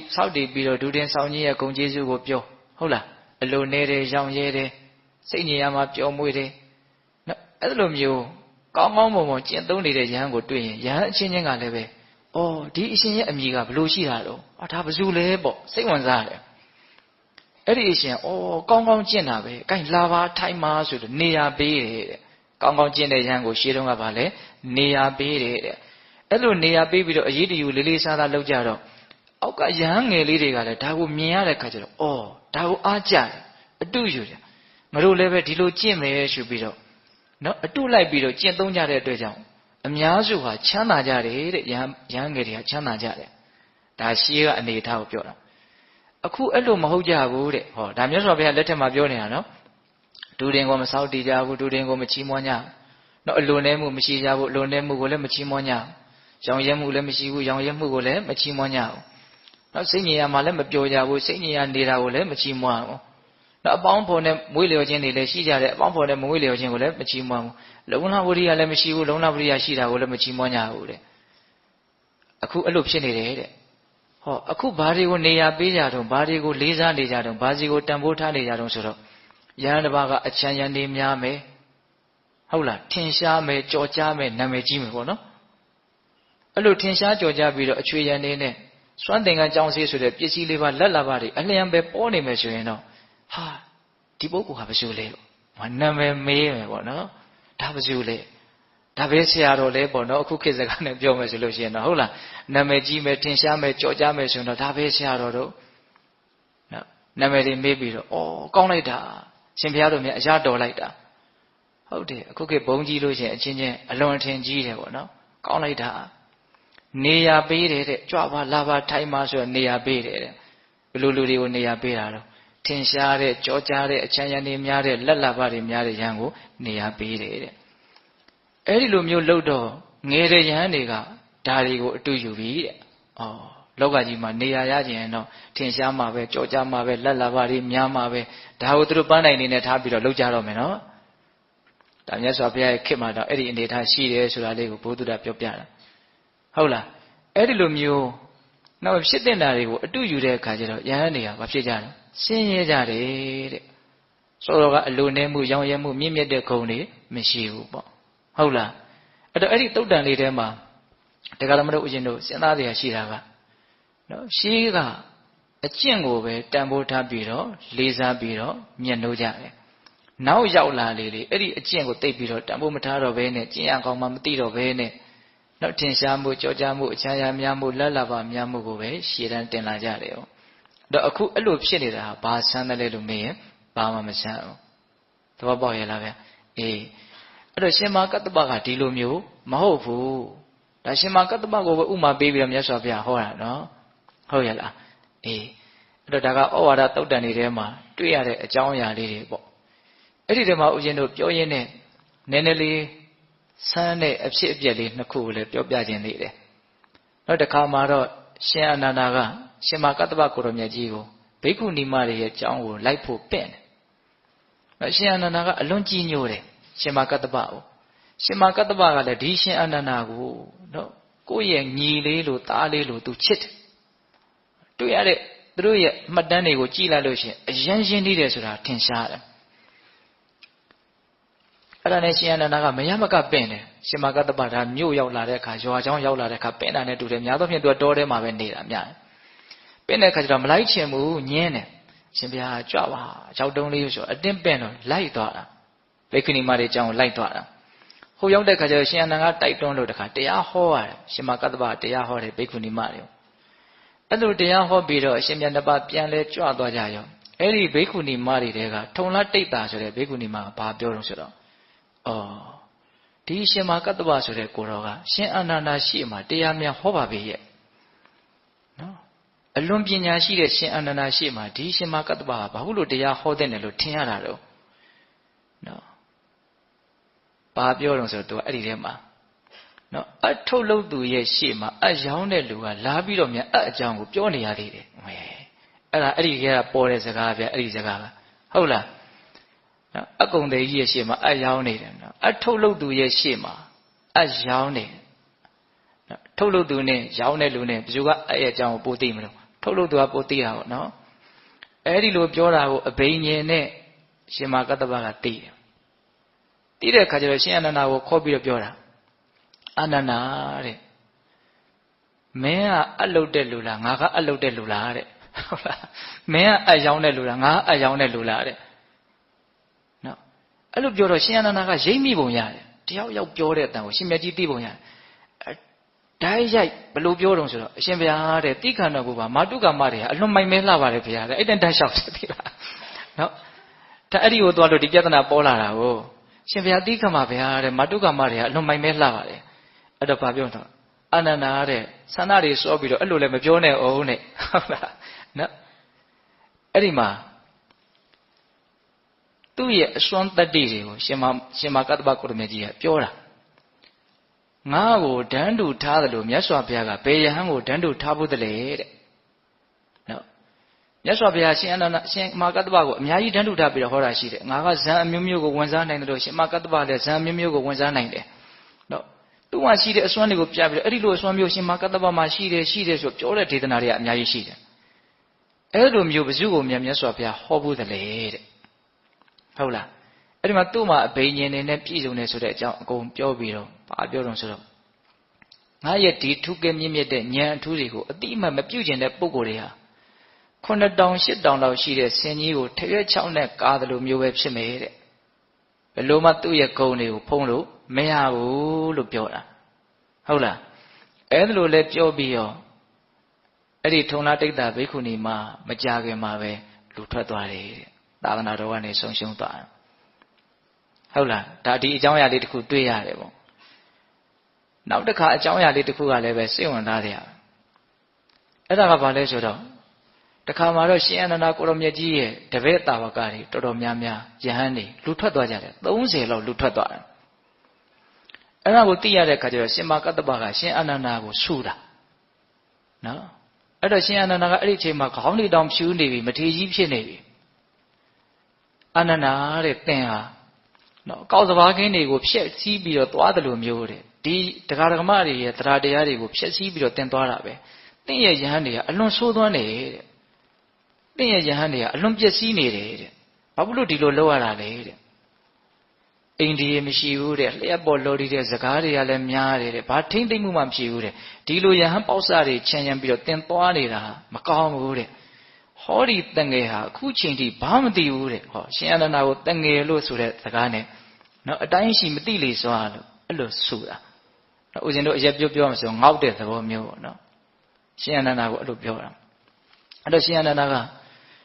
ပြီးတော့ဒူတင်ဆောင်ကြီးရဲ့ဂုဏ်ကျေးဇူးကိုပြောဟုတ်လားအလိုနေတယ်ရောင်ရဲတယ်စိတ်ညစ်ရမှာပျော်မွေ့တယ်နော်အဲ့လိုမျိုးကောင်းကောင်းမွန်မွန်ကျင့်သုံးနေတဲ့ယဟန်ကိုတွေ့ရင်ယဟန်အချင်းချင်းကလည်းပဲအော်ဒီအရှင်ရဲ့အမိကဘယ်လိုရှိတာတော့ဒါဘယ်သူလဲပေါ့စိတ်ဝင်စားတယ်အဲ့ဒီအရှင်အော်ကောင်းကောင်းကျင့်တာပဲအဲ့လာပါထိုင်ပါဆိုတော့နေရာပေးတယ်တဲ့ကောင်းကောင်းကျင့်တဲ့ယဟန်ကိုရှေးတုန်းကပါလဲနေရာပေးတယ်တဲ့အဲ့လိုနေရာပေးပြီးတော့အရေးတယူလေးလေးစားစားလုပ်ကြတော့အောက်ကယဟန်ငယ်လေးတွေကလည်းဒါကိုမြင်ရတဲ့ခါကျတော့အော်ဒါကိုအားကြတယ်အတုယူတယ်ငါတို့လည်းပဲဒီလိုကျင့်မယ်ဆိုပြီးတော့နော်အတုလိုက်ပြီးတော့ကျင့်သုံးကြတဲ့အတွက်ကြောင့်အများစုဟာချမ်းသာကြတယ်တဲ့ယဟန်ငယ်တွေကချမ်းသာကြတယ်ဒါရှေးကအနေထားကိုပြောတာအခုအဲ့လိုမဟုတ်ကြဘူးတဲ့ဟောဒါမြတ်စွာဘုရားလက်ထက်မှာပြောနေတာနော်ဒူတင်ကိုမဆောက်တည်ကြဘူးဒူတင်ကိုမချီးမွမ်းကြနော်အလွန်နဲမှုမရှိကြဘူးအလွန်နဲမှုကိုလည်းမချီးမွမ်းကြရောင်ရဲမှုလည်းမရှိဘူးရောင်ရဲမှုကိုလည်းမချီးမွမ်းကြဘူးနော်စိတ်ညစ်ရမှလည်းမပျော်ကြဘူးစိတ်ညစ်ရနေတာကိုလည်းမချီးမွမ်းဘူးနော်အပေါင်းဖော်နဲ့မွေးလျော်ခြင်းတွေလည်းရှိကြတယ်အပေါင်းဖော်နဲ့မမွေးလျော်ခြင်းကိုလည်းမချီးမွမ်းဘူးလုံလဝရိယလည်းမရှိဘူးလုံလဝရိယရှိတာကိုလည်းမချီးမွမ်းကြဘူးတဲ့အခုအဲ့လိုဖြစ်နေတယ်တဲ့ဟောအခုဘာတွေကိုနေရာပေးကြတော့ဘာတွေကိုလေးစားနေကြတော့ဘာစီကိုတန်ဖိုးထားနေကြတော့ဆိုတော့ယဟန်တစ်ပါးကအချမ်းရန်နေများမယ်ဟုတ်လားထင်ရှားမယ်ကြော်ကြားမယ်နာမည်ကြီးမယ်ပေါ့နော်အဲ့လိုထင်ရှားကြော်ကြားပြီးတော့အချွေရန်နေနဲ့စွမ်းသင်္ကန်းကြောင်းစေးဆိုတဲ့ပစ္စည်းလေးပါလက်လာပါတွေအလျံပဲပေါ်နေမယ်ဆိုရင်တော့ဟာဒီပုဂ္ဂိုလ်ဟာဘယ်သူလဲပေါ့နာမည်မေးမယ်ပေါ့နော်ဒါဘယ်သူလဲဒါပဲဆရာတော်လဲပေါ့နော်အခုခေတ်စကားနဲ့ပြောမယ်ဆိုလို့ရှိရင်တော့ဟုတ်လားနာမည်ကြီးမယ်ထင်ရှားမယ်ကြော်ကြားမယ်ဆိုရင်တော့ဒါပဲဆရာတော်တို့နော်နာမည်တွေမေးပြီးတော့အော်ကောင်းလိုက်တာရှင်ဘုရားတို့မြတ်အရာတော်လိုက်တာဟုတ်တယ်အခုခေတ်ဘုံကြီးလို့ရှိရင်အချင်းချင်းအလွန်အထင်ကြီးတယ်ပေါ့နော်ကောင်းလိုက်တာနေရာပေးတယ်တဲ့ကြွပါလာပါထိုင်ပါဆိုတော့နေရာပေးတယ်တဲ့ဘယ်လိုလူတွေကိုနေရာပေးတာတော့ထင်ရှားတဲ့ကြောကြားတဲ့အချမ်းရံတွေများတဲ့လက်လာပါတွေများတဲ့ယဟန်ကိုနေရာပေးတယ်တဲ့အဲ့ဒီလိုမျိုးလှုပ်တော့ငယ်တဲ့ယဟန်တွေကဒါတွေကိုအတူယူပြီးတဲ့ဩလောကကြီးမှာနေရာရခြင်းတော့ထင်ရှားမှာပဲကြောကြားမှာပဲလက်လာပါတွေများမှာပဲဒါကိုသူတို့ပန်းတိုင်နေနဲ့ထားပြီးတော့လှုပ်ကြတော့မယ်နော်ဒါမြတ်စွာဘုရားရဲ့ခေတ်မှာတော့အဲ့ဒီအနေထားရှိတယ်ဆိုတာလေးကိုဘုသူတ္တပြောပြတာဟုတ်လားအဲ့ဒီလိုမျိုးနောက်ဖြစ်တဲ့တာတွေကိုအတူယူတဲ့အခါကျတော့ယဟန်တွေကဘာဖြစ်ကြလဲဆင်းရဲကြတယ်တဲ့ဆိုတော့ကအလိုနဲမှုရောင်ရဲမှုမြင့်မြတ်တဲ့ဂုဏ်တွေမရှိဘူးပေါ့ဟုတ်လားအဲ့တော့အဲ့ဒီတုတ်တန်လေးထဲမှာတရားတော်မတို့ဦးဇင်းတို့စဉ်းစားရရှိတာကနော်ရှေးကအကျင့်ကိုပဲတန်ဖိုးထားပြီးတော့လေးစားပြီးတော့မြတ်လို့ကြတယ်နောက်ရောက်လာလေအဲ့ဒီအကျင့်ကိုတိတ်ပြီးတော့တန်ဖိုးမထားတော့ဘဲနဲ့ကျင့်ရကောင်းမှမသိတော့ဘဲနဲ့နောက်ထင်ရှားမှုကြောကြားမှုအချမ်းရများမှုလက်လာပါများမှုကိုပဲရှေ့တန်းတင်လာကြတယ်ပေါ့တော့အခုအဲ့လိုဖြစ်နေတာဟာဘာဆန်းတယ်လဲလို့မေးရင်ဘာမှမဆန်းဘူးသဘောပေါက်ရဲ့လားဗျအေးအဲ့တော့ရှင်မကတ္တပကဒီလိုမျိုးမဟုတ်ဘူး ဒါရှင်မကတ္တပကိုပဲဥမာပေးပြီးတော့မြတ်စွာဘုရားဟောတာနော်ဟုတ်ရဲ့လားအေးအဲ့တော့ဒါကဩဝါဒတုတ်တန်တွေထဲမှာတွေ့ရတဲ့အကြောင်းအရာလေးတွေပေါ့အဲ့ဒီထဲမှာဦးဇင်းတို့ပြောရင်းနဲ့နည်းနည်းလေးဆန်းတဲ့အဖြစ်အပျက်လေးနှစ်ခုကိုလည်းပြောပြခြင်းသေးတယ်နောက်တစ်ခါမှာတော့ရှင်အနန္ဒာကရှင်မကတ္တပကိုရောမြတ်ကြီးကိုဘိက္ခုနီမတွေရဲ့အကြောင်းကိုလိုက်ဖို့ပင့်တယ်ရှင်အနန္ဒာကအလွန်ကြီးညိုတယ်ရှင်မကတ္တပကိုရှင်မကတ္တပကလည်းဒီရှင်အနန္ဒာကိုနော်ကိုယ့်ရဲ့ညီလေးလိုသားလေးလိုသူချစ်တယ်တွေ့ရတဲ့သူတို့ရဲ့မှတ်တမ်းတွေကိုကြည့်လိုက်လို့ရှိရင်အယဉ်ရင်းနေတယ်ဆိုတာထင်ရှားတယ်အဲ့ဒါနဲ့ရှင်အနန္ဒာကမရမကပင့်တယ်ရှင်မကတ္တပဒါမြို့ရောက်လာတဲ့အခါရွာချောင်းရောက်လာတဲ့အခါပင့်တာနဲ့တူတယ်များသောဖြင့်သူကတောထဲမှာပဲနေတာများတယ်ပင့်တဲ့အခါကျတော့မလိုက်ချင်ဘူးညင်းတယ်ရှင်ဘုရားကြွပါကြောက်တုံးလေးဆိုအတင်းပင့်တော့လိုက်သွားတာဘိက္ခုနီမတွေအကြောင်းကိုလိုက်သွားတာဟိုရောက်တဲ့ခါကျတော့ရှင်အနန္ဒာကတိုက်တွန်းလို့တခါတရားဟောရတယ်ရှင်မကတ္တပတရားဟောတယ်ဘိက္ခုနီမတွေအဲ့လိုတရားဟောပြီးတော့အရှင်မြတ်နှစ်ပါးပြန်လဲကြွသွားကြရောအဲ့ဒီဘိက္ခုနီမတွေတဲကထုံလတိတ်တာဆိုတဲ့ဘိက္ခုနီမကဘာပြောတော့ဆိုတော့ဒီရှင်မကတ္တပဆိုတဲ့ကိုတော်ကရှင်အနန္ဒာရှိမှတရားများဟောပါပေရဲ့နော်အလွန်ပညာရှိတဲ့ရှင်အနန္ဒာရှိမှဒီရှင်မကတ္တပကဘာလို့တရားဟောတဲ့တယ်လို့ထင်ရတာတော့နော်ဘာပြောတော့ဆိုတော့သူကအဲ့ဒီထဲမှာနော်အထုတ်လုပ်သူရဲ့ရှေ့မှာအရောင်းတဲ့လူကလာပြီးတော့မြန်အကြောင်းကိုပြောနေရသေးတယ်အဲ့ဒါအဲ့ဒီကပေါ်တဲ့စကားဗျအဲ့ဒီစကားကဟုတ်လားနော်အကုံသေးကြီးရဲ့ရှေ့မှာအရောင်းနေတယ်နော်အထုတ်လုပ်သူရဲ့ရှေ့မှာအရောင်းနေနော်ထုတ်လုပ်သူနဲ့ရောင်းတဲ့လူနဲ့ဘယ်သူကအရဲ့အကြောင်းကိုပိုသိမလို့ထုတ်လုပ်သူကပိုသိတာပေါ့နော်အဲ့ဒီလိုပြောတာကိုအဘိညာဉ်နဲ့ရှင်မကတ္တပကသိတယ်သိတဲ့အခါကျတော့ရှင်အနန္ဒာကိုခေါ်ပြီးတော့ပြောတာအနန္ဒာတဲ့မင်းကအလုပ်တဲ့လူလားငါကအလုပ်တဲ့လူလားတဲ့ဟုတ်လားမင်းကအရောင်းတဲ့လူလားငါကအရောင်းတဲ့လူလားတဲ့နော်အဲ့လိုပြောတော့ရှင်အနန္ဒာကရိပ်မိပုံရတယ်တယောက်ယောက်ပြောတဲ့အတန်ကိုရှင်မြတ်ကြီးသိပုံရတယ်ဓာတ်ရိုက်ဘယ်လိုပြောတော့ဆိုတော့အရှင်ဘုရားတဲ့တိခဏတော်ဘုရားမာတုကာမတွေကအလွန်မိုက်မဲလှပါတယ်ဘုရားတဲ့အဲ့တန်တန်းလျှောက်တယ်သိလားနော်ဒါအဲ့ဒီကိုသွားလို့ဒီပြဿနာပေါ်လာတာကိုရှင်ဘုရားတိခမဘုရားတဲ့မာတုကာမတွေကအလွန်မိုက်မဲလှပါတယ်အဲ့တော့ဘာပြောတော့အနန္ဒာတဲ့ဆန္ဒတွေစောပြီးတော့အဲ့လိုလည်းမပြောနဲ့အောင်နဲ့ဟုတ်လားနော်အဲ့ဒီမှာသူ့ရဲ့အစွမ်းတတ္တိတွေကိုရှင်မကတ္တပကိုရမေကြီးကပြောတာငါ့ကိုဒန်းတူထားတယ်လို့မြတ်စွာဘုရားကဘယ်ယဟန်ကိုဒန်းတူထားဖို့တလေတဲ့နော်မြတ်စွာဘုရားရှင်အနန္ဒာရှင်မကတ္တပကိုအများကြီးဒန်းတူထားပြီးတော့ဟောတာရှိတယ်ငါကဇံအမျိုးမျိုးကိုဝင်စားနိုင်တယ်လို့ရှင်မကတ္တပလည်းဇံအမျိုးမျိုးကိုဝင်စားနိုင်တယ်နော်သူ့မှာရှိတဲ့အစွမ်းတွေကိုပြပြီးတော့အဲ့ဒီလိုအစွမ်းမျိုးရှင်မကတ္တပမှာရှိတယ်ဆိုပြောတဲ့ဒေသနာတွေကအများကြီးရှိတယ်အဲ့လိုမျိုးဘယ်သူကိုမြတ်စွာဘုရားဟောဖို့တလေတဲ့ဟုတ်လားအဲ့ဒီမှာသူ့မှာအဘိညာဉ်တွေနဲ့ပြည့်စုံနေဆိုတဲ့အကြောင်းအကုန်ပြောပြီးတော့ဘာပြောတော့ဆိုတော့ငါရဲ့ဒီထုကဲမြင့်မြတ်တဲ့ဉာဏ်အထူးတွေကိုအတိအမှတ်မပြုကျင်တဲ့ပုဂ္ဂိုလ်တွေဟာ9000 8000လောက်ရှိတဲ့ဆင်ကြီးကိုထရွက်6နဲ့ကားတယ်လို့မျိုးပဲဖြစ်မယ်တဲ့ဘယ်လိုမှသူ့ရဲ့ဂုဏ်တွေကိုဖုံးလို့မရဘူးလို့ပြောတာဟုတ်လားအဲ့ဒါလိုလဲပြောပြီးတော့အဲ့ဒီထုံလားတိတ်တာဘိက္ခုနီမှာမကြခင်မှာပဲလူထွက်သွားတယ်တဲ့သာသနာတော်ကနေဆုံးရှုံးသွားတယ်ဟုတ်လားဒါဒီအကြောင်းအရာလေးတစ်ခုတွေ့ရတယ်ပေါ့နောက်တစ်ခါအကြောင်းအရာလေးတစ်ခုကလည်းပဲစိတ်ဝင်စားတယ်အဲ့ဒါကဘာလဲဆိုတော့တခါမှာတော့ရှင်အနန္ဒာကိုရမြတ်ကြီးရဲ့တပည့်တာဝကတွေတော်တော်များများယဟန်တွေလူထွက်သွားကြတယ်30လောက်လူထွက်သွားတယ်အဲ့ဒါကိုသိရတဲ့အခါကျတော့ရှင်မကတ္တပကရှင်အနန္ဒာကိုဆူတာနော်အဲ့တော့ရှင်အနန္ဒာကအဲ့ဒီအချိန်မှာခေါင်းတွေတောင်ဖြူနေပြီမထေကြီးဖြစ်နေပြီအနန္ဒာတဲ့သင်ဟာနော်ကောက်စဘာခင်းတွေကိုဖျက်ဆီးပြီးတော့သွားတယ်လို့မျိုးတဲ့ဒီတရားဓမ္မတွေရဲ့တရားတရားတွေကိုဖျက်ဆီးပြီးတော့တင်သွားတာပဲသင်ရဲ့ယဟန်တွေကအလွန်ဆိုးသွမ်းနေတဲ့သင်ရဲ့ယဟန်တွေကအလွန်ပျက်စီးနေတယ်တဲ့ဘာလို့ဒီလိုလုပ်ရတာလဲတဲ့အိန္ဒိယမရှိဘူးတဲ့လျှက်ပေါ်လော်ဒီတဲ့စကားတွေကလည်းများတယ်တဲ့ဘာထိမ့်သိမ့်မှုမှမရှိဘူးတဲ့ဒီလိုယဟန်ပေါက်စတွေချမ်းရံပြီးတော့တင်သွားနေတာမကောင်းဘူးတဲ့ဟောဒီတငယ်ဟာအခုချိန်ထိဘာမသိဘူးတဲ့ဟောရှင်အနန္ဒာကိုတငယ်လို့ဆိုတဲ့စကားနဲ့နော်အတိုင်းရှိမသိလေစွာလို့အဲ့လိုဆိုတာနော်ဦးဇင်းတို့အရက်ပြောမှဆိုငေါက်တဲ့သဘောမျိုးပေါ့နော်ရှင်အနန္ဒာကိုအဲ့လိုပြောတာအဲ့တော့ရှင်အနန္ဒာက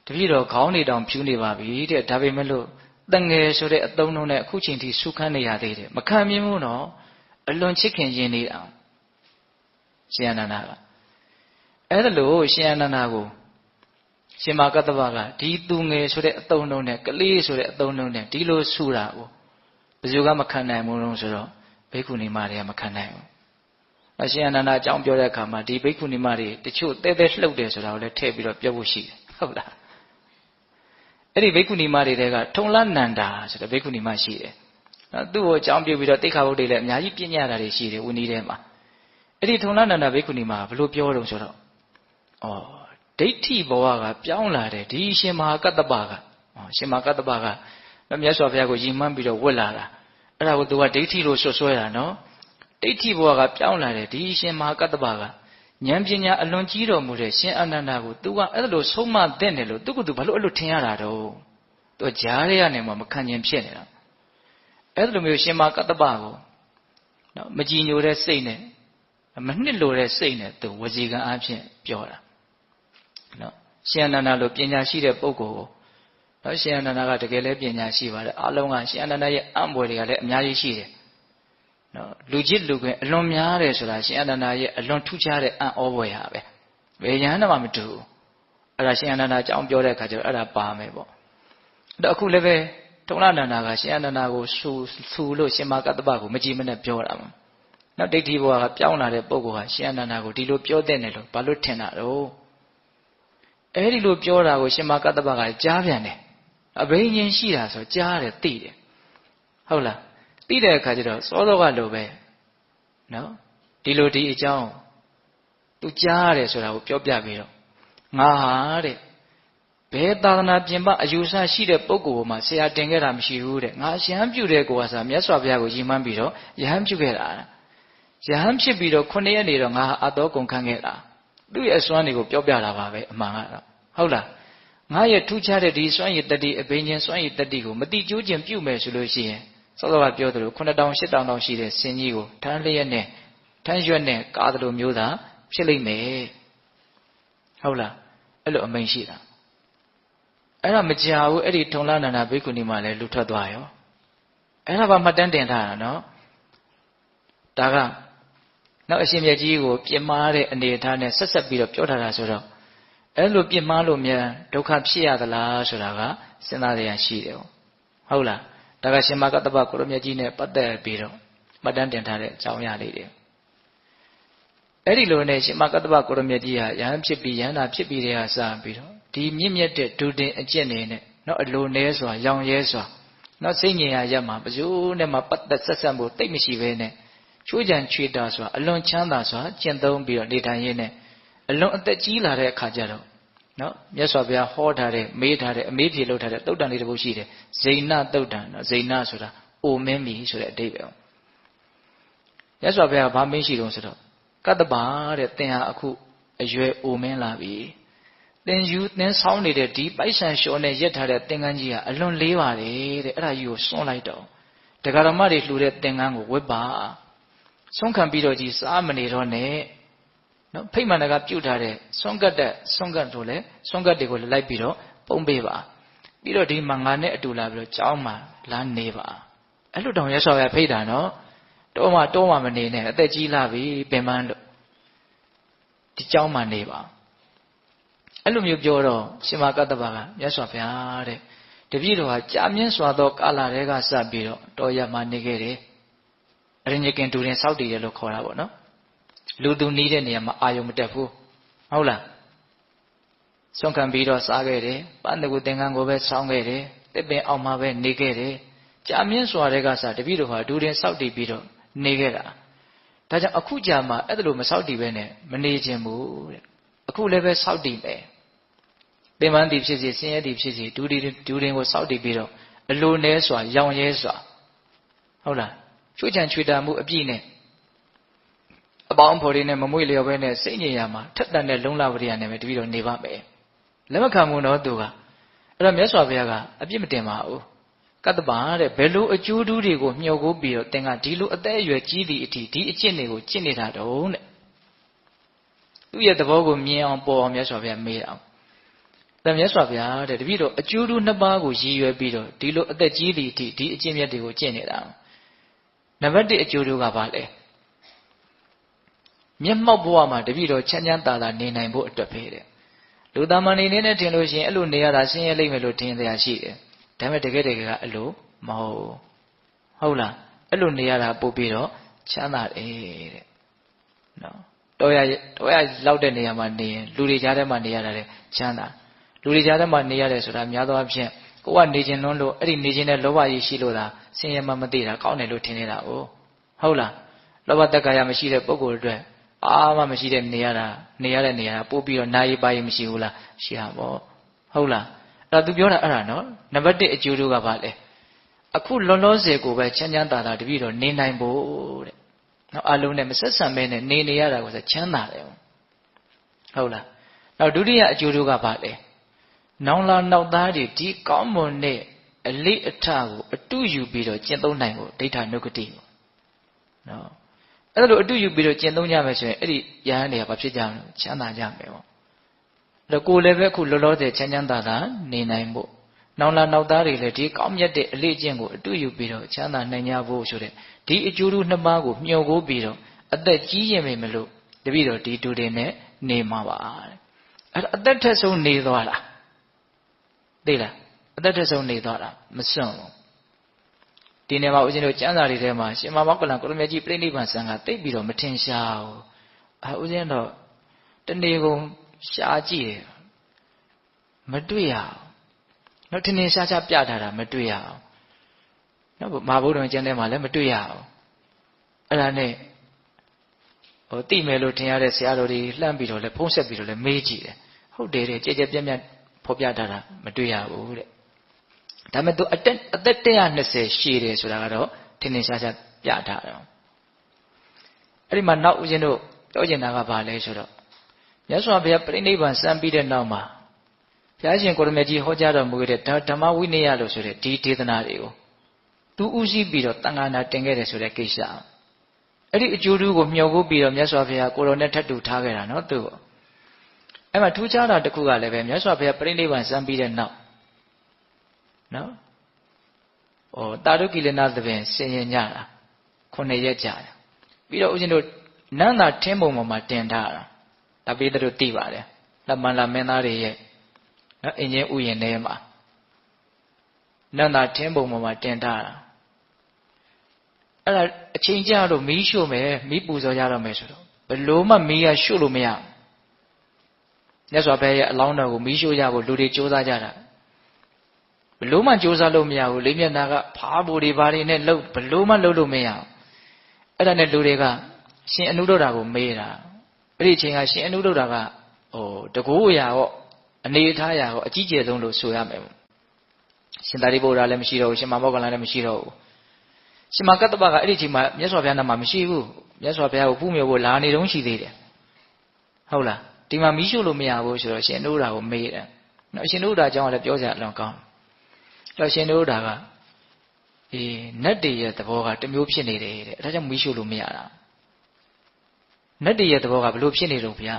တပည့်တော်ခေါင်းနေတောင်ဖြူနေပါပြီတဲ့ဒါပေမဲ့လို့တငယ်ဆိုတဲ့အသုံးနှုန်းနဲ့အခုချိန်ထိဆုခန်းနေရသေးတယ်မခံမြင်ဘူးနော်အလွန်ချစ်ခင်ရင်းနေတာ ရှင်အနန္ဒာကအဲ့ဒါလို့ရှင်အနန္ဒာကိုရှင်မကတ္တဗကဒီသူငယ်ဆိုတဲ့အတုံးလုံးနဲ့ကလေးဆိုတဲ့အတုံးလုံးနဲ့ဒီလိုဆူတာကိုဘယ်သူကမခံနိုင်ဘူးလို့ဆိုတော့ဘိက္ခုနီမတွေကမခံနိုင်ဘူးအရှင်အနန္ဒာအကြောင်းပြောတဲ့အခါမှာဒီဘိက္ခုနီမတွေတချို့တဲတဲလှုပ်တယ်ဆိုတာကိုလည်းထည့်ပြီးတော့ပြောဖို့ရှိတယ်ဟုတ်လားအဲ့ဒီဘိက္ခုနီမတွေကထုံလနန္ဒာဆိုတဲ့ဘိက္ခုနီမရှိတယ်နော်သူ့ကိုအကြောင်းပြုပြီးတော့တိခါဘုတ်တွေလည်းအများကြီးပြညတာတွေရှိတယ်ဝီနည်းထဲမှာအဲ့ဒီထုံလနန္ဒာဘိက္ခုနီမဘယ်လိုပြောတော့ဆိုတော့ဒိဋ္ဌိဘဝကပြောင်းလာတယ်ဒီရှင်မဟာကတ္တပကရှင်မဟာကတ္တပကမြတ်စွာဘုရားကိုယဉ်မှန်းပြီးတော့ဝတ်လာတာအဲ့ဒါကိုသူကဒိဋ္ဌိလို့ဆွဆွဲတာနော်ဒိဋ္ဌိဘဝကပြောင်းလာတယ်ဒီရှင်မဟာကတ္တပကဉာဏ်ပညာအလွန်ကြီးတော်မူတဲ့ရှင်အနန္ဒာကိုသူကအဲ့လိုဆုံးမသင့်တယ်လို့သူကသူဘာလို့အဲ့လိုထင်ရတာတော့သူကြားရရနေမှာမခံကျင်ဖြစ်နေတာအဲ့လိုမျိုးရှင်မဟာကတ္တပကိုနော်မကြည်ညိုတဲ့စိတ်နဲ့မနှစ်လိုတဲ့စိတ်နဲ့သူဝစီကံအဖြစ်ပြောတာနော်ရှင်အနန္ဒာလိုပညာရှိတဲ့ပုဂ္ဂိုလ်ကိုနော်ရှင်အနန္ဒာကတကယ်လည်းပညာရှိပါတယ်အလုံးကရှင်အနန္ဒာရဲ့အံ့ဘွယ်တွေကလည်းအများကြီးရှိတယ်နော်လူချစ်လူခွင့်အလွန်များတယ်ဆိုတာရှင်အနန္ဒာရဲ့အလွန်ထူးခြားတဲ့အံ့ဩဘွယ်ဟာပဲဘယ်ရဟန်းမှမတူဘူးအဲ့ဒါရှင်အနန္ဒာအကြောင်းပြောတဲ့အခါကျတော့အဲ့ဒါပါမယ်ပေါ့အဲ့တော့အခုလည်းပဲထုံလနန္ဒာကရှင်အနန္ဒာကိုဆူလို့ရှင်မကတ္တပကိုမကြည်မနဲ့ပြောတာမှာနော်ဒိဋ္ဌိဘဝကပြောင်းလာတဲ့ပုဂ္ဂိုလ်ဟာရှင်အနန္ဒာကိုဒီလိုပြောတဲ့နယ်လို့ဘာလို့ထင်တာတော့အဲ့ဒီလိုပြောတာကိုရှင်မကတ္တပကကြားပြန်တယ်အဘိညာဉ်ရှိတာဆိုကြားတယ်သိတယ်ဟုတ်လားသိတဲ့အခါကျတော့စောစောကလိုပဲနော်ဒီလိုဒီအကြောင်းသူကြားရတယ်ဆိုတာကိုပြောပြပြီးတော့ငါဟာတဲ့ဘယ်သာသနာပြင်ပအယူဆရှိတဲ့ပုဂ္ဂိုလ်မှာဆရာတင်ခဲ့တာမရှိဘူးတဲ့ငါယဟန်ပြုတဲ့ကိုကဆိုမြတ်စွာဘုရားကိုယဉ်မှန်းပြီးတော့ယဟန်ပြုခဲ့တာယဟန်ဖြစ်ပြီးတော့9 ရက်နေတော့ငါဟာအတော်ကုန်ခန်းခဲ့တာသူ့ရဲ့အစွမ်းတွေကိုပြောပြတာပါပဲအမှန်ကတော့ဟုတ်လားငါရဲ့ထူးခြားတဲ့ဒီစွမ်းရည်တတိအဘိညာဉ်စွမ်းရည်တတိကိုမတိကျိုးခြင်းပြုမယ်ဆိုလို့ရှိရင်စောစောကပြောသလို9000 8000တောင်ရှိတဲ့ဆင်ကြီးကိုထမ်းလျက်နဲ့ထမ်းရွက်နဲ့ကားသလိုမျိုးသာဖြစ်လိမ့်မယ်ဟုတ်လားအဲ့လိုအမိန့်ရှိတာအဲ့ဒါမကြာဘူးအဲ့ဒီထုံလနန္ဒာဘိက္ခုနီမှလည်းလူထွက်သွားရောအဲ့ဒါပါမှတ်တမ်းတင်ထားတာနော်ဒါကနောက်အရှင်မြတ်ကြီးကိုပြစ်မှားတဲ့အနေအထားနဲ့ဆက်ဆက်ပြီးတော့ပြောထားတာဆိုတော့အဲ့လိုပြစ်မှားလို့မြန်ဒုက္ခဖြစ်ရသလားဆိုတာကစဉ်းစားရရှိတယ်ဟုတ်လားဒါကရှင်မကတ္တပကိုရမြတ်ကြီးနဲ့ပတ်သက်ပြီးတော့မှတ်တမ်းတင်ထားတဲ့အကြောင်းအရာလေးတွေအဲ့ဒီလိုနဲ့ရှင်မကတ္တပကိုရမြတ်ကြီးဟာယဟန်ဖြစ်ပြီးယဟန္တာဖြစ်ပြီးတဲ့ဟာစပြီးတော့ဒီမြင့်မြတ်တဲ့ဒုတင်အကျင့်နေနဲ့နော်အလိုနဲစွာရောင်ရဲစွာနော်စိတ်ငြိမ်ရာရက်မှာဘယ်သူနဲ့မှပတ်သက်ဆက်ဆက်မှုတိတ်မရှိဘဲနဲ့ချိုးချံချွေတာစွာအလွန်ချမ်းသာစွာကျင့်သုံးပြီးတော့နေထိုင်ရင်းနဲ့အလွန်အသက်ကြီးလာတဲ့အခါကျတော့နော်မြတ်စွာဘုရားဟောထားတဲ့မေးထားတဲ့အမေးဖြေလုပ်ထားတဲ့သုတ်တန်လေးတစ်ပုဒ်ရှိတယ်ဇိဏသုတ်တန်နော်ဇိဏဆိုတာအိုမင်းမီဆိုတဲ့အဓိပ္ပာယ်မြတ်စွာဘုရားကဘာမင်းရှိတုံးဆိုတော့ကတ္တပတဲ့သင်ဟာအခုအရွယ်အိုမင်းလာပြီသင်ဆောင်းနေတဲ့ဒီပိုက်ဆံလျှော်နဲ့ရက်ထားတဲ့သင်္ကန်းကြီးကအလွန်လေးပါတယ်တဲ့အဲ့ဒါကြီးကိုစွန့်လိုက်တော့ဒကာရမတွေလှူတဲ့သင်္ကန်းကိုဝတ်ပါဆုံးခံပြီးတော့ကြီးစားမနေတော့နဲ့နော်ဖိတ်မှန်ကပြုတ်ထားတဲ့ဆွန့်ကတ်တို့လဲဆွန့်ကတ်တွေကိုလိုက်ပြီးတော့ပုံပေးပါပြီးတော့ဒီမှာငါနဲ့အတူလာပြီးတော့ကြောင်းမှာလာနေပါအဲ့လိုတောင်ရသော်ရဖိတ်တာနော်တော့မှမနေနဲ့အသက်ကြီးလာပြီပင်ပန်းလို့ဒီကြောင်းမှာနေပါအဲ့လိုမျိုးပြောတော့ရှင်မကတ္တဗကမြတ်စွာဘုရားတဲ့တပည့်တော်ဟာကြာမြင့်စွာသောကာလတွေကစပြီးတော့တော်ရမှနေခဲ့တယ်အရညကင်တူရင်စောက်တည်တယ်လို့ခေါ်တာပေါ့နော်လူသူနီးတဲ့နေရာမှာအာယုံမတက်ဘူးဟုတ်လားဆွန့်ခံပြီးတော့စားခဲ့တယ်ပန်းတကူသင်္ကန်းကိုပဲဆောင်းခဲ့တယ်တစ်ပင်အောက်မှာပဲနေခဲ့တယ်ကြာမြင့်စွာတွေကစတပည့်တော်ဟာဒူရင်စောက်တည်ပြီးတော့နေခဲ့တာဒါကြောင့်အခုကြာမှအဲ့ဒါလိုမစောက်တည်ပဲနဲ့မနေခြင်းဘူးတဲ့အခုလည်းပဲစောက်တည်မယ်ပင်ပန်းတည်ဖြစ်စီဆင်းရဲတည်ဖြစ်စီဒူရင်ကိုစောက်တည်ပြီးတော့အလိုနဲစွာရောင်ရဲစွာဟုတ်လားချွေးချံချွေတာမှုအပြည့်နဲ့အပေါင်းဖော်တွေနဲ့မမွေ့လျော်ပဲနဲ့စိတ်ညစ်ရမှာထက်တန်တဲ့လုံလဝရိယနဲ့ပဲတပည့်တော်နေပါမယ်လက်မခံဘူးတော့သူကအဲ့တော့မြတ်စွာဘုရားကအပြစ်မတင်ပါဘူးကတ္တပတဲ့ဘယ်လိုအကျိုးတူးတွေကိုမျှော်ကိုပြီးတော့သင်ကဒီလိုအသက်အရွယ်ကြီးသည့်အထိဒီအကျင့်တွေကိုကျင့်နေတာတုံးတဲ့သူ့ရဲ့သဘောကိုမြင်အောင်ပေါ်အောင်မြတ်စွာဘုရားမေးအောင်ဒါမြတ်စွာဘုရားတဲ့တပည့်တော်အကျိုးတူးနှစ်ပါးကိုရည်ရွယ်ပြီးတော့ဒီလိုအသက်ကြီးသည့်အထိဒီအကျင့်မြတ်တွေကိုကျင့်နေတာနံပါတ်1အကျိုးတူးကဘာလဲ မျက်မှောက်ဘဝမှာတပည့်တော်ချမ်းချမ်းသာသာနေနိုင်ဖို့အတွက်ပဲတဲ့လူသားမနေနဲ့ထင်လို့ရှိရင်အဲ့လိုနေရတာဆင်းရဲလိမ့်မယ်လို့ထင်တရားရှိတယ်ဒါပေမဲ့တကယ်ကအဲ့လိုမဟုတ်လားအဲ့လိုနေရတာပို့ပြီးတော့ချမ်းသာတယ်တဲ့နော်တော့ရလောက်တဲ့နေရာမှာနေရင်လူတွေကြားထဲမှာနေရတာလေချမ်းသာလူတွေကြားထဲမှာနေရတယ်ဆိုတာများသောအားဖြင့်ကိုကနေခြင်းလွန်းလို့အဲ့ဒီနေခြင်းနဲ့လောဘကြီးရှိလို့သာဆင်းရဲမှမသိတာကောင်းတယ်လို့ထင်နေတာ哦ဟုတ်လားလောဘတက္ကာယမရှိတဲ့ပုဂ္ဂိုလ်အတွက်အားမှမရှိတဲ့နေရတဲ့နေရာပို့ပြီးတော့နာယီပါယီမရှိဘူးလားရှိတာပေါ့ဟုတ်လားအဲ့ဒါသူပြောတာအဲ့ဒါနော်နံပါတ်1အကျိုးတို့ကဘာလဲအခုလောလောဆယ်ကိုပဲချမ်းချမ်းသာသာတပည့်တော်နေနိုင်ဖို့တဲ့နောက်အလုံးနဲ့မဆက်ဆံမဲနဲ့နေရတာကိုဆိုချမ်းသာတယ်ဟုတ်လားနောက်ဒုတိယအကျိုးတို့ကဘာလဲနောင်လာနောက်သားတွေဒီကောင်းမွန်တဲ့အလေးအထကိုအတုယူပြီးတော့ကျင့်သုံးနိုင်ဖို့ဒိဋ္ဌာနုကတိပေါ့နော်အဲ့လိုအတုယူပြီးတော့ကျင့်သုံးကြမယ်ဆိုရင်အဲ့ဒီယဟန်တွေကဘာဖြစ်ကြမလဲချမ်းသာကြမယ်ပေါ့အဲ့တော့ကိုယ်လည်းပဲအခုလောလောဆယ်ချမ်းချမ်းသာသာနေနိုင်ဖို့နောင်လာနောက်သားတွေလည်းဒီကောင်းမြတ်တဲ့အလေးအကျင့်ကိုအတုယူပြီးတော့ချမ်းသာနိုင်ကြဖို့ဆိုတဲ့ဒီအကျိုးတို့နှစ်ပါးကိုမျှော်ကိုးပြီးတော့အသက်ကြီးရင်ပဲမလို့တပည့်တော်ဒီတူတွေနဲ့နေမှာပါတဲ့အဲ့တော့အသက်ထက်ဆုံးနေသွားတာသိလားအသက်ထက်ဆုံးနေသွားတာမစွန့်ဘူးဒီနေ့မှာဦးဇင်းတို့ကျမ်းစာတွေထဲမှာရှင်မမောကလန်ကိုရမကြီးပြိဋိဘံဆံကတိတ်ပြီးတော့မထင်ရှားဘူးဦးဇင်းတော့တနေ့ကုန်ရှားကြည့်တယ်မတွေ့ရဘူးနော်ထင်ထင်ရှားရှားပြထားတာမတွေ့ရဘူးနော်မဟာဗုဒ္ဓံကျမ်းထဲမှာလည်းမတွေ့ရဘူးအဲ့ဒါနဲ့တိမယ်လို့ထင်ရတဲ့ဆရာတော်တွေလှမ်းပြီးတော့လဲဖုံးဆက်ပြီးတော့လဲမေးကြည့်တယ်ဟုတ်တယ်တဲ့ကြဲကြဲပြန့်ပြန့်ဖော်ပြထားတာမတွေ့ရဘူးတဲ့ဒါပေမဲ့သူအသက်120ရှည်တယ်ဆိုတာကတော့ထင်ထင်ရှားရှားပြထားတယ်အဲ့ဒီမှာနောက်ဦးဇင်းတို့ပြောချင်တာကဘာလဲဆိုတော့မြတ်စွာဘုရားပြိဋိဘံစံပြီးတဲ့နောက်မှာဘုရားရှင်ကိုရမကြီးဟောကြားတော်မူခဲ့တဲ့ဓမ္မဝိနည်းလို့ဆိုတဲ့ဒီဒေသနာတွေကိုသူဥရှိပြီးတော့တန်ခါနာတင်ခဲ့တယ်ဆိုတဲ့ကိစ္စအဲ့ဒီအကျိုးတူကိုမျှော်ကိုပြီးတော့မြတ်စွာဘုရားကိုတော်နဲ့ထပ်တူထားခဲ့တာနော်သူအဲ့မှာထူးခြားတာတစ်ခုကလည်းပဲမြတ်စွာဘုရားပြိဋိဘံစံပြီးတဲ့နောက်နော်တာရုကိလနာသဘင်ဆင်ရင်ညတာ9ရက်ကြာတယ်ပြီးတော့ဦးဇင်းတို့နန္တာထင်းပုံပေါ်မှာတင်ထားတာဒါပေးတဲ့တို့သိပါတယ်လက်မန်လာမင်းသားတွေရဲ့နော်အင်ဂျင်ဥယျာဉ်ထဲမှာနန္တာထင်းပုံပေါ်မှာတင်ထားတာအဲ့ဒါအချိန်ကြာတော့မီးရှို့မယ်မီးပူဇော်ကြတော့မယ်ဆိုတော့ဘလို့မှမီးရရှို့လို့မရမြတ်စွာဘုရားရဲ့အလောင်းတော်ကိုမီးရှို့ကြဖို့လူတွေကြိုးစားကြတာဘလို့မှကြိုးစားလို့မရဘူးလေးမျက်နှာကဖားဖို့တွေဘာတွေနဲ့လှုပ်ဘလို့မှလှုပ်လို့မရဘူးအဲ့ဒါနဲ့လူတွေကရှင်အနုဒ္ဒရာကိုမေးတာအဲ့ဒီအချိန်ကရှင်အနုဒ္ဒရာကတကူအရာရောအနေအထားအရာရောအကြီးကျယ်ဆုံးလို့ဆိုရမယ်ရှင်သာရိပုတ္တရာလည်းမရှိတော့ဘူးရှင်မောဂ္ဂလန်လည်းမရှိတော့ဘူးရှင်မကတ္တပကအဲ့ဒီအချိန်မှာမြတ်စွာဘုရားနာမှာမရှိဘူးမြတ်စွာဘုရားကိုပူးမြော်ဖို့လာနေတုန်းရှိသေးတယ်ဟုတ်လားဒီမှာမီးရှို့လို့မရဘူးဆိုတော့ရှင်အနုဒ္ဒရာကိုမေးတယ်နော်ရှင်အနုဒ္ဒရာအကြောင်းကလည်းပြောကြအလွန်ကောင်းတော့ရှင်တို့ဒါကနတ်တည်းရဲ့သဘောကတစ်မျိုးဖြစ်နေတယ်တဲ့အဲဒါကြောင့်မီးရှို့လို့မရတာနတ်တည်းရဲ့သဘောကဘလို့ဖြစ်နေတော့ဗျာ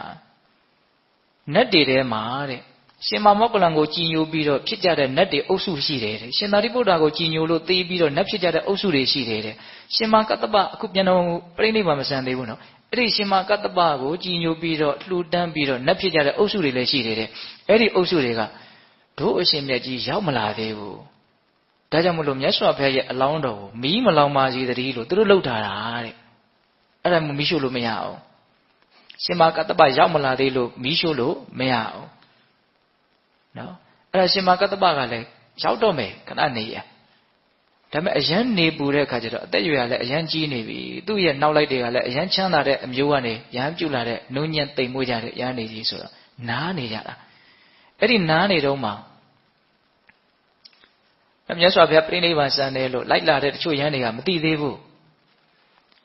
နတ်တည်းထဲမှာတဲ့ရှင်မောကလန်ကိုကြည်ညိုပြီးတော့ဖြစ်ကြတဲ့နတ်တွေအုပ်စုရှိတယ်တဲ့ရှင်သာရိပုတ္တရာကိုကြည်ညိုလို့သိပြီးတော့နတ်ဖြစ်ကြတဲ့အုပ်စုတွေရှိတယ်တဲ့ရှင်မကတ္တပအခုပြန်တော်ပြိဋိဘံမဆန်သေးဘူးနော်အဲ့ဒီရှင်မကတ္တပကိုကြည်ညိုပြီးတော့လှူဒန်းပြီးတော့နတ်ဖြစ်ကြတဲ့အုပ်စုတွေလည်းရှိတယ်တဲ့အဲ့ဒီအုပ်စုတွေကတို့အရှင်မြတ်ကြီးရောက်မလာသေးဘူးဒါကြောင့်မလို့မြတ်စွာဘုရားရဲ့အလောင်းတော်ကိုမီးမလောင်ပါစေတည်းလို့သူတို့လှုပ်ထားတာတဲ့အဲ့ဒါမီးရှို့လို့မရအောင်ရှင်မကတ္တပရောက်မလာသေးလို့မီးရှို့လို့မရအောင်နော်အဲ့ဒါရှင်မကတ္တပကလည်းရောက်တော့မယ်ခဏနေရဒါပေမဲ့အရန်နေပူတဲ့အခါကျတော့အသက်အရွယ်ကလည်းအရန်ကြီးနေပြီသူ့ရဲ့နောက်လိုက်တွေကလည်းအရန်ချမ်းသာတဲ့အမျိုးကနေရဟန်းပြုလာတဲ့နှုံညံ့တိမ်မွေးကြတဲ့ရဟန်းနေကြီးဆိုတော့နားနေကြတာအဲ့ဒီနားနေတော့မှမြတ်စွာဘုရားပြိဋိဘံစံတယ်လို့လိုက်လာတဲ့တချို့ရဟန်းတွေကမသိသေးဘူး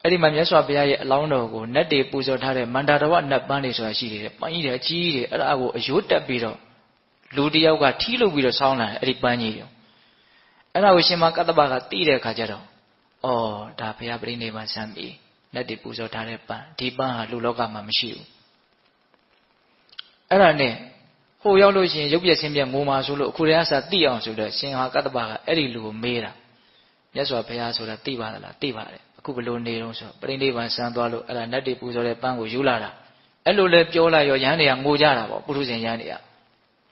အဲ့ဒီမှာမြတ်စွာဘုရားရဲ့အလောင်းတော်ကိုနတ်တွေပူဇော်ထားတဲ့မန္တာရဝနတ်ပန်းတွေဆိုတာရှိတယ်ပန်းကြီးတွေအကြီးတွေအဲ့ဒါကိုအယိုးတက်ပြီးတော့လူတယောက်ကထီးလုပ်ပြီးတော့ဆောင်းလာတယ်အဲ့ဒီပန်းကြီးတွေအဲ့ဒါကိုရှင်မကတ္တပကသိတဲ့အခါကျတော့ဒါဘုရားပြိဋိဘံစံပြီနတ်တွေပူဇော်ထားတဲ့ပန်းဒီပန်းဟာလူလောကမှာမရှိဘူးအဲ့ဒါနဲ့ဟိုရောက်လို့ရှိရင်ရုပ်ပြက်ဆင်းပြက်ငိုမှာဆိုလို့အခုတည်းကစသိအောင်ဆိုတော့ရှင်ဟာကတ္တပကအဲ့ဒီလူကိုမေးတာမြတ်စွာဘုရားဆိုတာသိပါသလားသိပါတယ်အခု အခုဘလို့နေတော့ဆိုပြိဋိဘံဆန်းသွားလို့အဲ့ဒါနတ်တွေပူဇော်တဲ့ပန်းကိုယူလာတာအဲ့လိုလဲပြောလိုက်ရောရဟန်းတွေကငိုကြတာပေါ့ပုထုဇဉ်ရဟန်းတွေ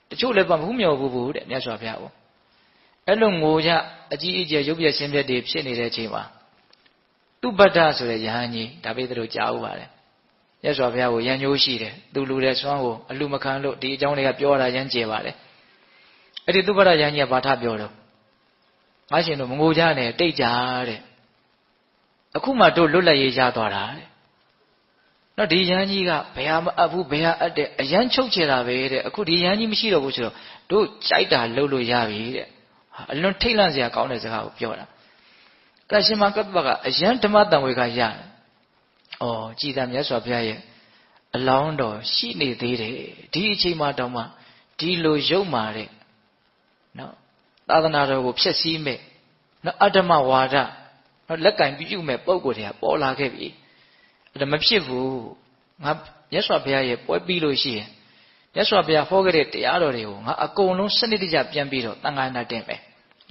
ကတချို့လည်းမဘူးမြော်ဘူးတဲ့မြတ်စွာဘုရားကိုအဲ့လိုငိုကြအကြီးအကျယ်ရုပ်ပြဆင်းပြတွေဖြစ်နေတဲ့အချိန်မှာသူပတ္တဆိုတဲ့ယဟန်ကြီးဒါပေတို့ကြားဥပါတယ်မြတ်စွာဘုရားကိုရန်ညိုးရှိတယ်သူလူတဲ့ဆွမ်းကိုအလူမခံလို့ဒီအကြောင်းတွေကပြောတာရမ်းကျေပါတယ်အဲ့ဒီသူပတ္တယဟန်ကြီးကဘာထပြောတော့ငါရှင်တို့မငိုကြနဲ့တိတ်ကြတဲ့အခုမှတို့လွတ်လပ်ရေးရသွားတာတဲ့နော်ဒီယဟန်ကြီးကဘယ်ဟာမအပ်ဘူးဘယ်ဟာအပ်တဲ့အယမ်းချုပ်ချယ်တာပဲတဲ့အခုဒီယဟန်ကြီးမရှိတော့ဘူးဆိုတော့တို့ကြိုက်တာလှုပ်လို့ရပြီတဲ့အလွန်ထိတ်လန့်စရာကောင်းတဲ့စကားကိုပြောတာကရှင်မကတ္တဗကအယမ်းဓမ္မတန်ဝေကရတယ်။အော်ကြည်သာမြတ်စွာဘုရားရဲ့အလောင်းတော်ရှိနေသေးတယ်ဒီအချိန်မှတောင်မှဒီလိုရုပ်မာတဲ့နော်သာသနာတော်ကိုဖျက်ဆီးမဲ့နော်အဓမ္မဝါဒနော်လက်ကင်ပြုမဲ့ပုံကိုယ်တွေကပေါ်လာခဲ့ပြီအဲ့ဒါမဖြစ်ဘူးငါမြတ်စွာဘုရားရဲ့ပွဲပြီးလို့ရှိရင်မြတ်စွာဘုရားဟောခဲ့တဲ့တရားတော်တွေကိုငါအကုန်လုံးစနစ်တကျပြန်ပြီးတော့သံဃာနာတင်မယ်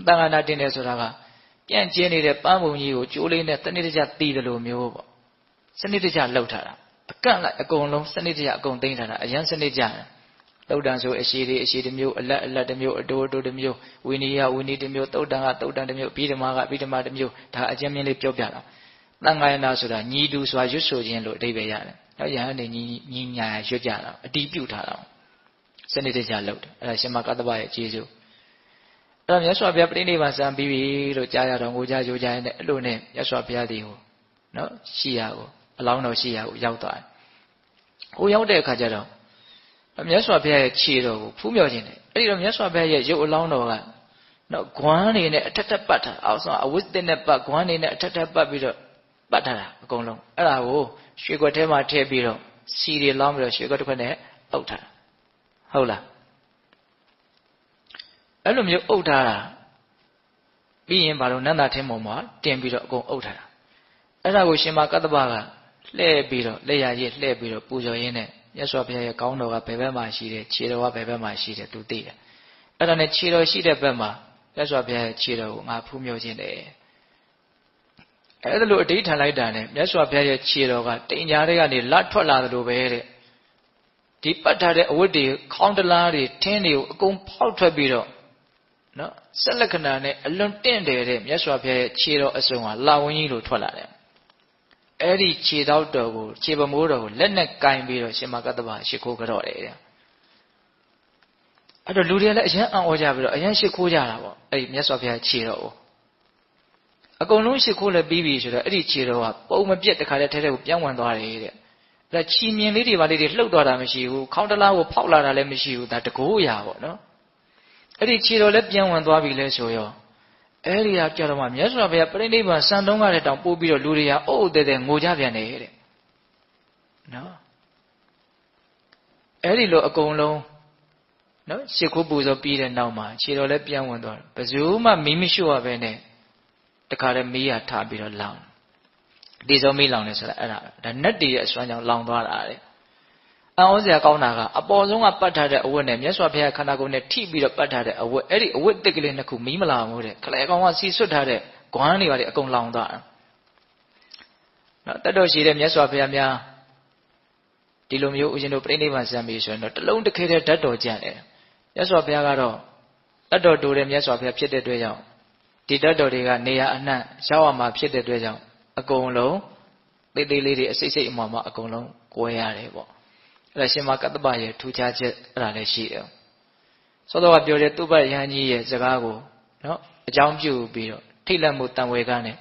သံဃာနာတင်တယ်ဆိုတာကပြန့်ကျင်းနေတဲ့ပန်းပုံကြီးကိုကျိုးလေးနဲ့စနစ်တကျတီးတယ်လို့မျိုးပေါ့စနစ်တကျလှုပ်ထားတာအကန့်လိုက်အကုန်လုံးစနစ်တကျအကုန်သိမ်းထားတာအရန်စနစ်ကျတယ်သုတ်တန်ဆိုအရှိတစ်မျိုးအလတ်တစ်မျိုးအတိုးတစ်မျိုးဝိနည်းဝိနည်းတစ်မျိုးသုတ်တန်ကသုတ်တန်တစ်မျိုးဘိဓမ္မာကဘိဓမ္မာတစ်မျိုးဒါအကျဉ်းမြင့်လေးပြောပြတာသံဃာယနာဆိုတာညီတူစွာရွတ်ဆိုခြင်းလို့အဓိပ္ပာယ်ရတယ်နောက်ယဟန်နေညီညာရွတ်ကြတာအတီးပြုတ်ထားတာစနစ်တကျလှုပ်တယ်အဲ့ဒါရှင်မကတ္တဗရဲ့ကျေးဇူးအဲ့တော့မြတ်စွာဘုရားပြိဋိဘံစံပြီးပြီလို့ကြားရတော့ငိုကြရိုးကြရင်လည်းအဲ့လိုနဲ့မြတ်စွာဘုရားဒီကိုနော်ရှိရကိုအလောင်းတော်ရှိရကိုရောက်သွားတယ်။ဟိုရောက်တဲ့အခါကျတော့မြတ်စွာဘုရားရဲ့ခြေတော်ကိုဖူးမြော်ခြင်းတယ်။အဲ့ဒီတော့မြတ်စွာဘုရားရဲ့ရုပ်အလောင်းတော်ကနော်ဂွမ်းနေနဲ့အထက်ထက်ပတ်ထားအောင်ဆိုအဝိသနဲ့ပတ်ဂွမ်းနေနဲ့အထက်ထက်ပတ်ပြီးတော့ပတ်ထားတာအကုန်လုံးအဲ့ဒါကိုရွှေခွက်ထဲမှာထည့်ပြီးတော့စီတွေလောင်းပြီးတော့ရွှေခွက်တစ်ခွက်နဲ့အုပ်ထားတာဟုတ်လားအဲ့လိုမျိုးအုပ်ထားတာပြီးရင်ဘာလို့နန္ဒထင်းပေါ်မှာတင်ပြီးတော့အကုန်အုပ်ထားတာအဲ့ဒါကိုရှင်မကတ္တဗကလှည့်ပြီးတော့လက်ရရည်လှည့်ပြီးတော့ပူဇော်ရင်းနဲ့မြတ်စွာဘုရားရဲ့ကောင်းတော်ကဘယ်ဘက်မှာရှိတယ်ခြေတော်ကဘယ်ဘက်မှာရှိတယ်သူသိတယ်အဲ့ဒါနဲ့ခြေတော်ရှိတဲ့ဘက်မှာမြတ်စွာဘုရားရဲ့ခြေတော်ကိုငါဖူးမြော်ခြင်းတယ်အဲ့ဒါလိုအဓိဋ္ဌာန်လိုက်တာနဲ့မြတ်စွာဘုရားရဲ့ခြေတော်ကတိမ်ကြားတွေကနေလတ်ထွက်လာသလိုပဲတဲ့ဒီပတ်ထားတဲ့အဝတ်တွေခေါင်းတလားတွေထင်းတွေကိုအကုန်ဖောက်ထွက်ပြီးတော့နော်ဆက်လက္ခဏာနဲ့အလွန်တင့်တယ်တဲ့မြတ်စွာဘုရားရဲ့ခြေတော်အစုံဟာလာဝင်းကြီးလိုထွက်လာတယ်အဲ့ဒီခြေတော်တော်ကိုခြေပမိုးတော်ကိုလက်နဲ့ကင်ပြီးတော့ရှင်မကတ္တဗရှိခိုးကြတော့တယ်တဲ့အဲ့တော့လူတွေလည်းအရန်အံ့ဩကြပြီးတော့အရန်ရှိခိုးကြတာပေါ့အဲ့ဒီမြတ်စွာဘုရားခြေတော်ကိုအကုန်လုံးရှိခိုးလည်းပြီးပြီဆိုတော့အဲ့ဒီခြေတော်ကပုံမပြတ်တခါတည်းထဲထဲကိုပြောင်းဝင်သွားတယ်တဲ့ဒါချီမြင်လေးတွေပါလေးတွေလှုပ်သွားတာမရှိဘူးခေါင်းတလားကိုဖောက်လာတာလည်းမရှိဘူးဒါတကိုးရာပေါ့နော်အဲ့ဒီခြေတော်လည်းပြန်ဝင်သွားပြီလဲဆိုရောအဲ့ဒီဟာကြတော့မှမြတ်စွာဘုရားပြိဋိဘံစံတုံးကတဲ့တောင်ပို့ပြီးတော့လူတွေကအုပ်အုပ်တဲ့ငိုကြပြန်တယ်တဲ့နော်အဲ့ဒီလိုအကုန်လုံးနော်ရှ िख ိုးပူဇော်ပြီးတဲ့နောက်မှာခြေတော်လည်းပြန်ဝင်သွားတယ်ဘယ်သူမှမီးမရှို့ရပဲနဲ့တခါတည်းမီးရထားပြီးတော့လောင်ဒီစုံမီးလောင်နေဆိုတာအဲ့ဒါနတ်တည်ရဲ့အစွမ်းကြောင့်လောင်သွားတာတဲ့အံ့ဩစရာကောင်းတာကအပေါ်ဆုံးကပတ်ထားတဲ့အဝတ်နဲ့မြတ်စွာဘုရားခန္ဓာကိုယ်နဲ့ထိပြီးတော့ပတ်ထားတဲ့အဝတ်အဲ့ဒီအဝတ်တစ်ကလေးနှစ်ခုမီးမလာဘူးတဲ့ခလဲကောင်ကစီဆွတ်ထားတဲ့ဂွမ်းတွေပါလေအကုန်လောင်သွားတာနော်တတ်တော်ရှိတဲ့မြတ်စွာဘုရားများဒီလိုမျိုးဦးဇင်းတို့ပြိဋိဘံစံပြီးဆိုရင်တော့တလုံးတစ်ခဲတဲ့ဓာတ်တော်ကြံ့တယ်မြတ်စွာဘုရားကတော့တတ်တော်တူတဲ့မြတ်စွာဘုရားဖြစ်တဲ့အတွက်ကြောင့်ဒီဓာတ်တော်တွေကနေရာအနှံ့ရောက်အောင်မှာဖြစ်တဲ့အတွက်ကြောင့်အကုန်လုံးသေးသေးလေးတွေအစိတ်စိတ်အမှောင်မှအကုန်လုံးကွဲရတယ်ပေါ့အဲ့ဒါရှင်မကတ္တဗရဲ့ထူးခြားချက်အဲ့ဒါလည်းရှိတယ်စောစောကပြောတဲ့သူပ္ပယဟန်ကြီးရဲ့စကားကိုနော်အကြောင်းပြုပြီးတော့ထိတ်လန့်မှုတန်ဝေကနဲ့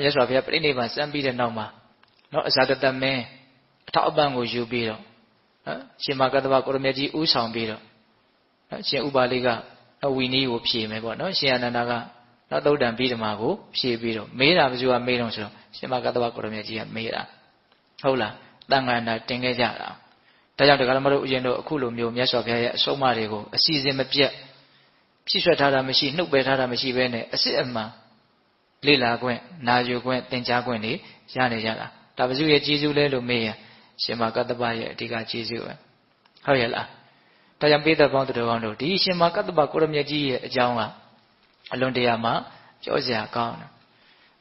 မြတ်စွာဘုရားပြိဋိဘံစံပြီးတဲ့နောက်မှာနော်အဇာတတမင်းအထောက်အပံ့ကိုယူပြီးတော့နော်ရှင်မကတ္တဗကိုရမေကြီးဥဆောင်ပြီးတော့နော်ရှင်ဥပါလိကဝီနည်းကိုဖြေမယ်ပေါ့နော်ရှင်အနန္ဒာကနောက်သုတ်တံပြီးဓမ္မကိုဖြေပြီးတော့မေးတာဘယ်သူကမေးတော့ဆိုတော့ရှင်မကတ္တဗကိုရမေကြီးကမေးတာဟုတ်လားတန်ခါနာတင်ခဲ့ကြတာဒါကြောင့်တရားဓမ္မတို့ဥယျာဉ်တို့အခုလိုမျိုးမြတ်စွာဘုရားရဲ့အဆုံးအမတွေကိုအစီအစဉ်မပြတ်ဖြည့်ဆွတ်ထားတာမရှိနှုတ်ပယ်ထားတာမရှိဘဲနဲ့အစစ်အမှန်လေ့လာခွင့်နာယူခွင့်သင်ကြားခွင့်တွေရနေကြတာဒါဘုရားရဲ့ကျေးဇူးလဲလို့မေးရင်ရှင်မကတ္တဗရဲ့အဓိကကျေးဇူးပဲဟုတ်ရဲ့လားဒါကြောင့်ပိဿပေါင်းတော်ကောင်းတို့ဒီရှင်မကတ္တဗကိုရမြတ်ကြီးရဲ့အကြောင်းကအလွန်တရာမှကြောစရာကောင်းတယ်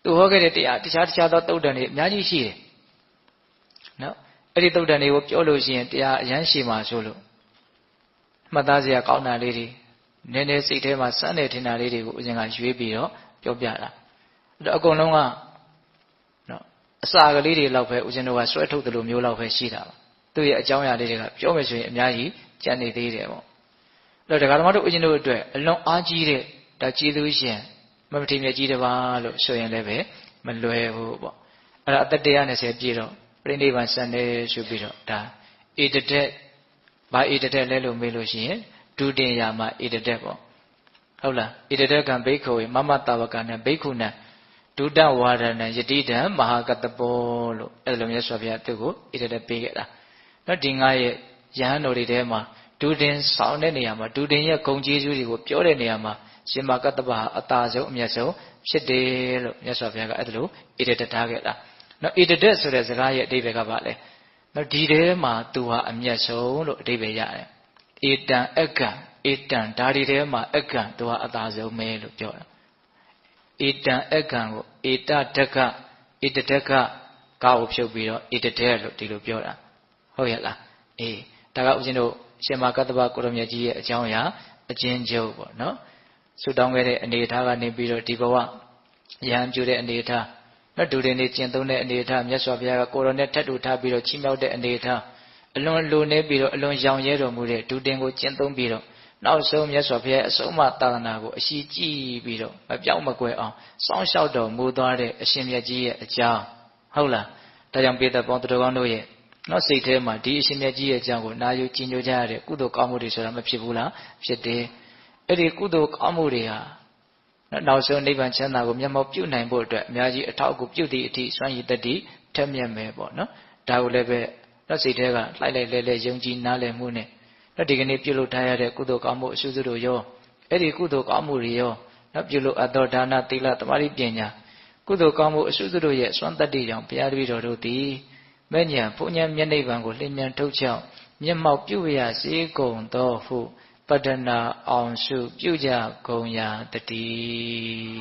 သူဟောခဲ့တဲ့တရားတခြားသောတုတ်တန်တွေအများကြီးရှိတယ်နော်အဲ့ဒီတုတ်တန်တွေကိုပြောလို့ရှိရင်တရားအရမ်းရှိမှာဆိုလို့မှတ်သားစရာကောင်းတာလေးတွေနည်းနည်းစိတ်ထဲမှာစမ်းနေထင်တာလေးတွေကိုဦးဇင်းကရွေးပြီးတော့ပြောပြတာအဲ့တော့အကုန်လုံးကနော်အစာကလေးတွေလောက်ပဲဦးဇင်းတို့ကဆွဲထုတ်တယ်လို့မျိုးလောက်ပဲရှိတာပါသူ့ရဲ့အကြောင်းအရာလေးတွေကပြောမယ်ဆိုရင်အများကြီးကြံနေသေးတယ်ပေါ့အဲ့တော့ဒကာဓမ္မတို့ဦးဇင်းတို့အတွက်အလွန်အားကြီးတဲ့ဒါကျေးဇူးရှင်မမထေမြတ်ကြီးတစ်ပါးလို့ဆိုရင်လည်းပဲမလွယ်ဘူးပေါ့အဲ့ဒါအသက်120ပြည့်တော့ပြိဋိဘံစံတယ်ဆိုပြီးတော့ဒါဧတတက်ဘာဧတတက်လဲလို့မေးလို့ရှိရင်ဒုတင်ယာမဧတတက်ပေါ့ဟုတ်လားဧတတက်ကံဘိက္ခဝေမမတဝကနံဘိက္ခုနံဒုတဝါဒနံယတိတံမဟာကတပောလို့အဲ့လိုမျိုးဆိုပြသူ့ကိုဧတတက်ပေးခဲ့တာနော်ဒီငါရဲ့ယဟန်တော်တွေထဲမှာဒုတင်ဆောင်တဲ့နေရာမှာဒုတင်ရဲ့ဂုဏ်ကျေးဇူးတွေကိုပြောတဲ့နေရာမှာရှင်မကတ္တပဟာအတာဆုံးအမြတ်ဆုံးဖြစ်တယ်လို့မြတ်စွာဘုရားကအဲ့ဒါလိုဧတတက်ထားခဲ့တာနော်ဧတတက်ဆိုတဲ့စကားရဲ့အဓိပ္ပာယ်ကဘာလဲနော်ဒီထဲမှာသူဟာအမြတ်ဆုံးလို့အဓိပ္ပာယ်ရတယ်ဧတံအက္ကံဧတံဓာရီထဲမှာအက္ကံသူဟာအတာဆုံးပဲလို့ပြောတာဧတံအက္ကံကိုဧတဒက္ခဧတဒက္ခကာကိုဖြုတ်ပြီးတော့ဧတတက်လို့ဒီလိုပြောတာဟုတ်ရဲ့လားအေးဒါကဦးဇင်းတို့ရှင်မကတ္တပကိုရမြတ်ကြီးရဲ့အကြောင်းအရာအချင်းချုပ်ပေါ့နော်ဆုတောင်းခဲ့တဲ့အနေအထားကနေပြီးတော့ဒီဘဝယဟန်ပြုတဲ့အနေအထားနော်ဒုတင်နေကျင့်သုံးတဲ့အနေအထားမြတ်စွာဘုရားကကိုရောနဲ့ထပ်တူထားပြီးတော့ချီးမြှောက်တဲ့အနေအထားအလွန်လိုနေပြီးတော့အလွန်ရောင်ရဲတော်မူတဲ့ဒုတင်ကိုကျင့်သုံးပြီးတော့နောက်ဆုံးမြတ်စွာဘုရားအဆုံးအမသာသနာကိုအရှိကြည့်ပြီးတော့မပြောင်းမကွယ်အောင်စောင့်ရှောက်တော်မူသွားတဲ့အရှင်မြတ်ကြီးရဲ့အကြောင်းဟုတ်လားဒါကြောင့်ပိဿပေါင်းသူတော်ကောင်းတို့ရဲ့နော်စိတ်ထဲမှာဒီအရှင်မြတ်ကြီးရဲ့အကြောင်းကိုနာယူကြည်ညိုကြရတဲ့ကုသိုလ်ကောင်းမှုတွေဆိုတာမဖြစ်ဘူးလားဖြစ်တယ်အဲ့ဒီကုသိုလ်ကောင်းမှုတွေဟာနောက်ဆုံးနိဗ္ဗာန်ချမ်းသာကိုမျက်မှောက်ပြုနိုင်ဖို့အတွက်အများကြီးအထောက်အကူပြုသည့်အထိစွမ်းရည်တတ္တိထက်မြက်မယ်ပေါ့နော်ဒါကိုလည်းပဲနော်စိတ်ထဲကလှိုက်လိုက်လဲယုံကြည်နားလည်မှုနဲ့နော်ဒီကနေ့ပြုလုပ်ထားရတဲ့ကုသိုလ်ကောင်းမှုအစုစုတို့ရောအဲ့ဒီကုသိုလ်ကောင်းမှုတွေရောနော်ပြုလုပ်အပ်သောဒါနသီလသမာဓိပညာကုသိုလ်ကောင်းမှုအစုစုတို့ရဲ့စွမ်းတတ္တိကြောင့်ဘုရားတပည့်တော်တို့သည်မဲ့ညာဘုံညာမျက်နှိပ်ပံကိုလျင်မြန်ထုတ်ချောင်းမျက်မှောက်ပြုရစေကုန်သောဟုပတ္တနာအောင်စုပြုကြကုန်ရာတည်း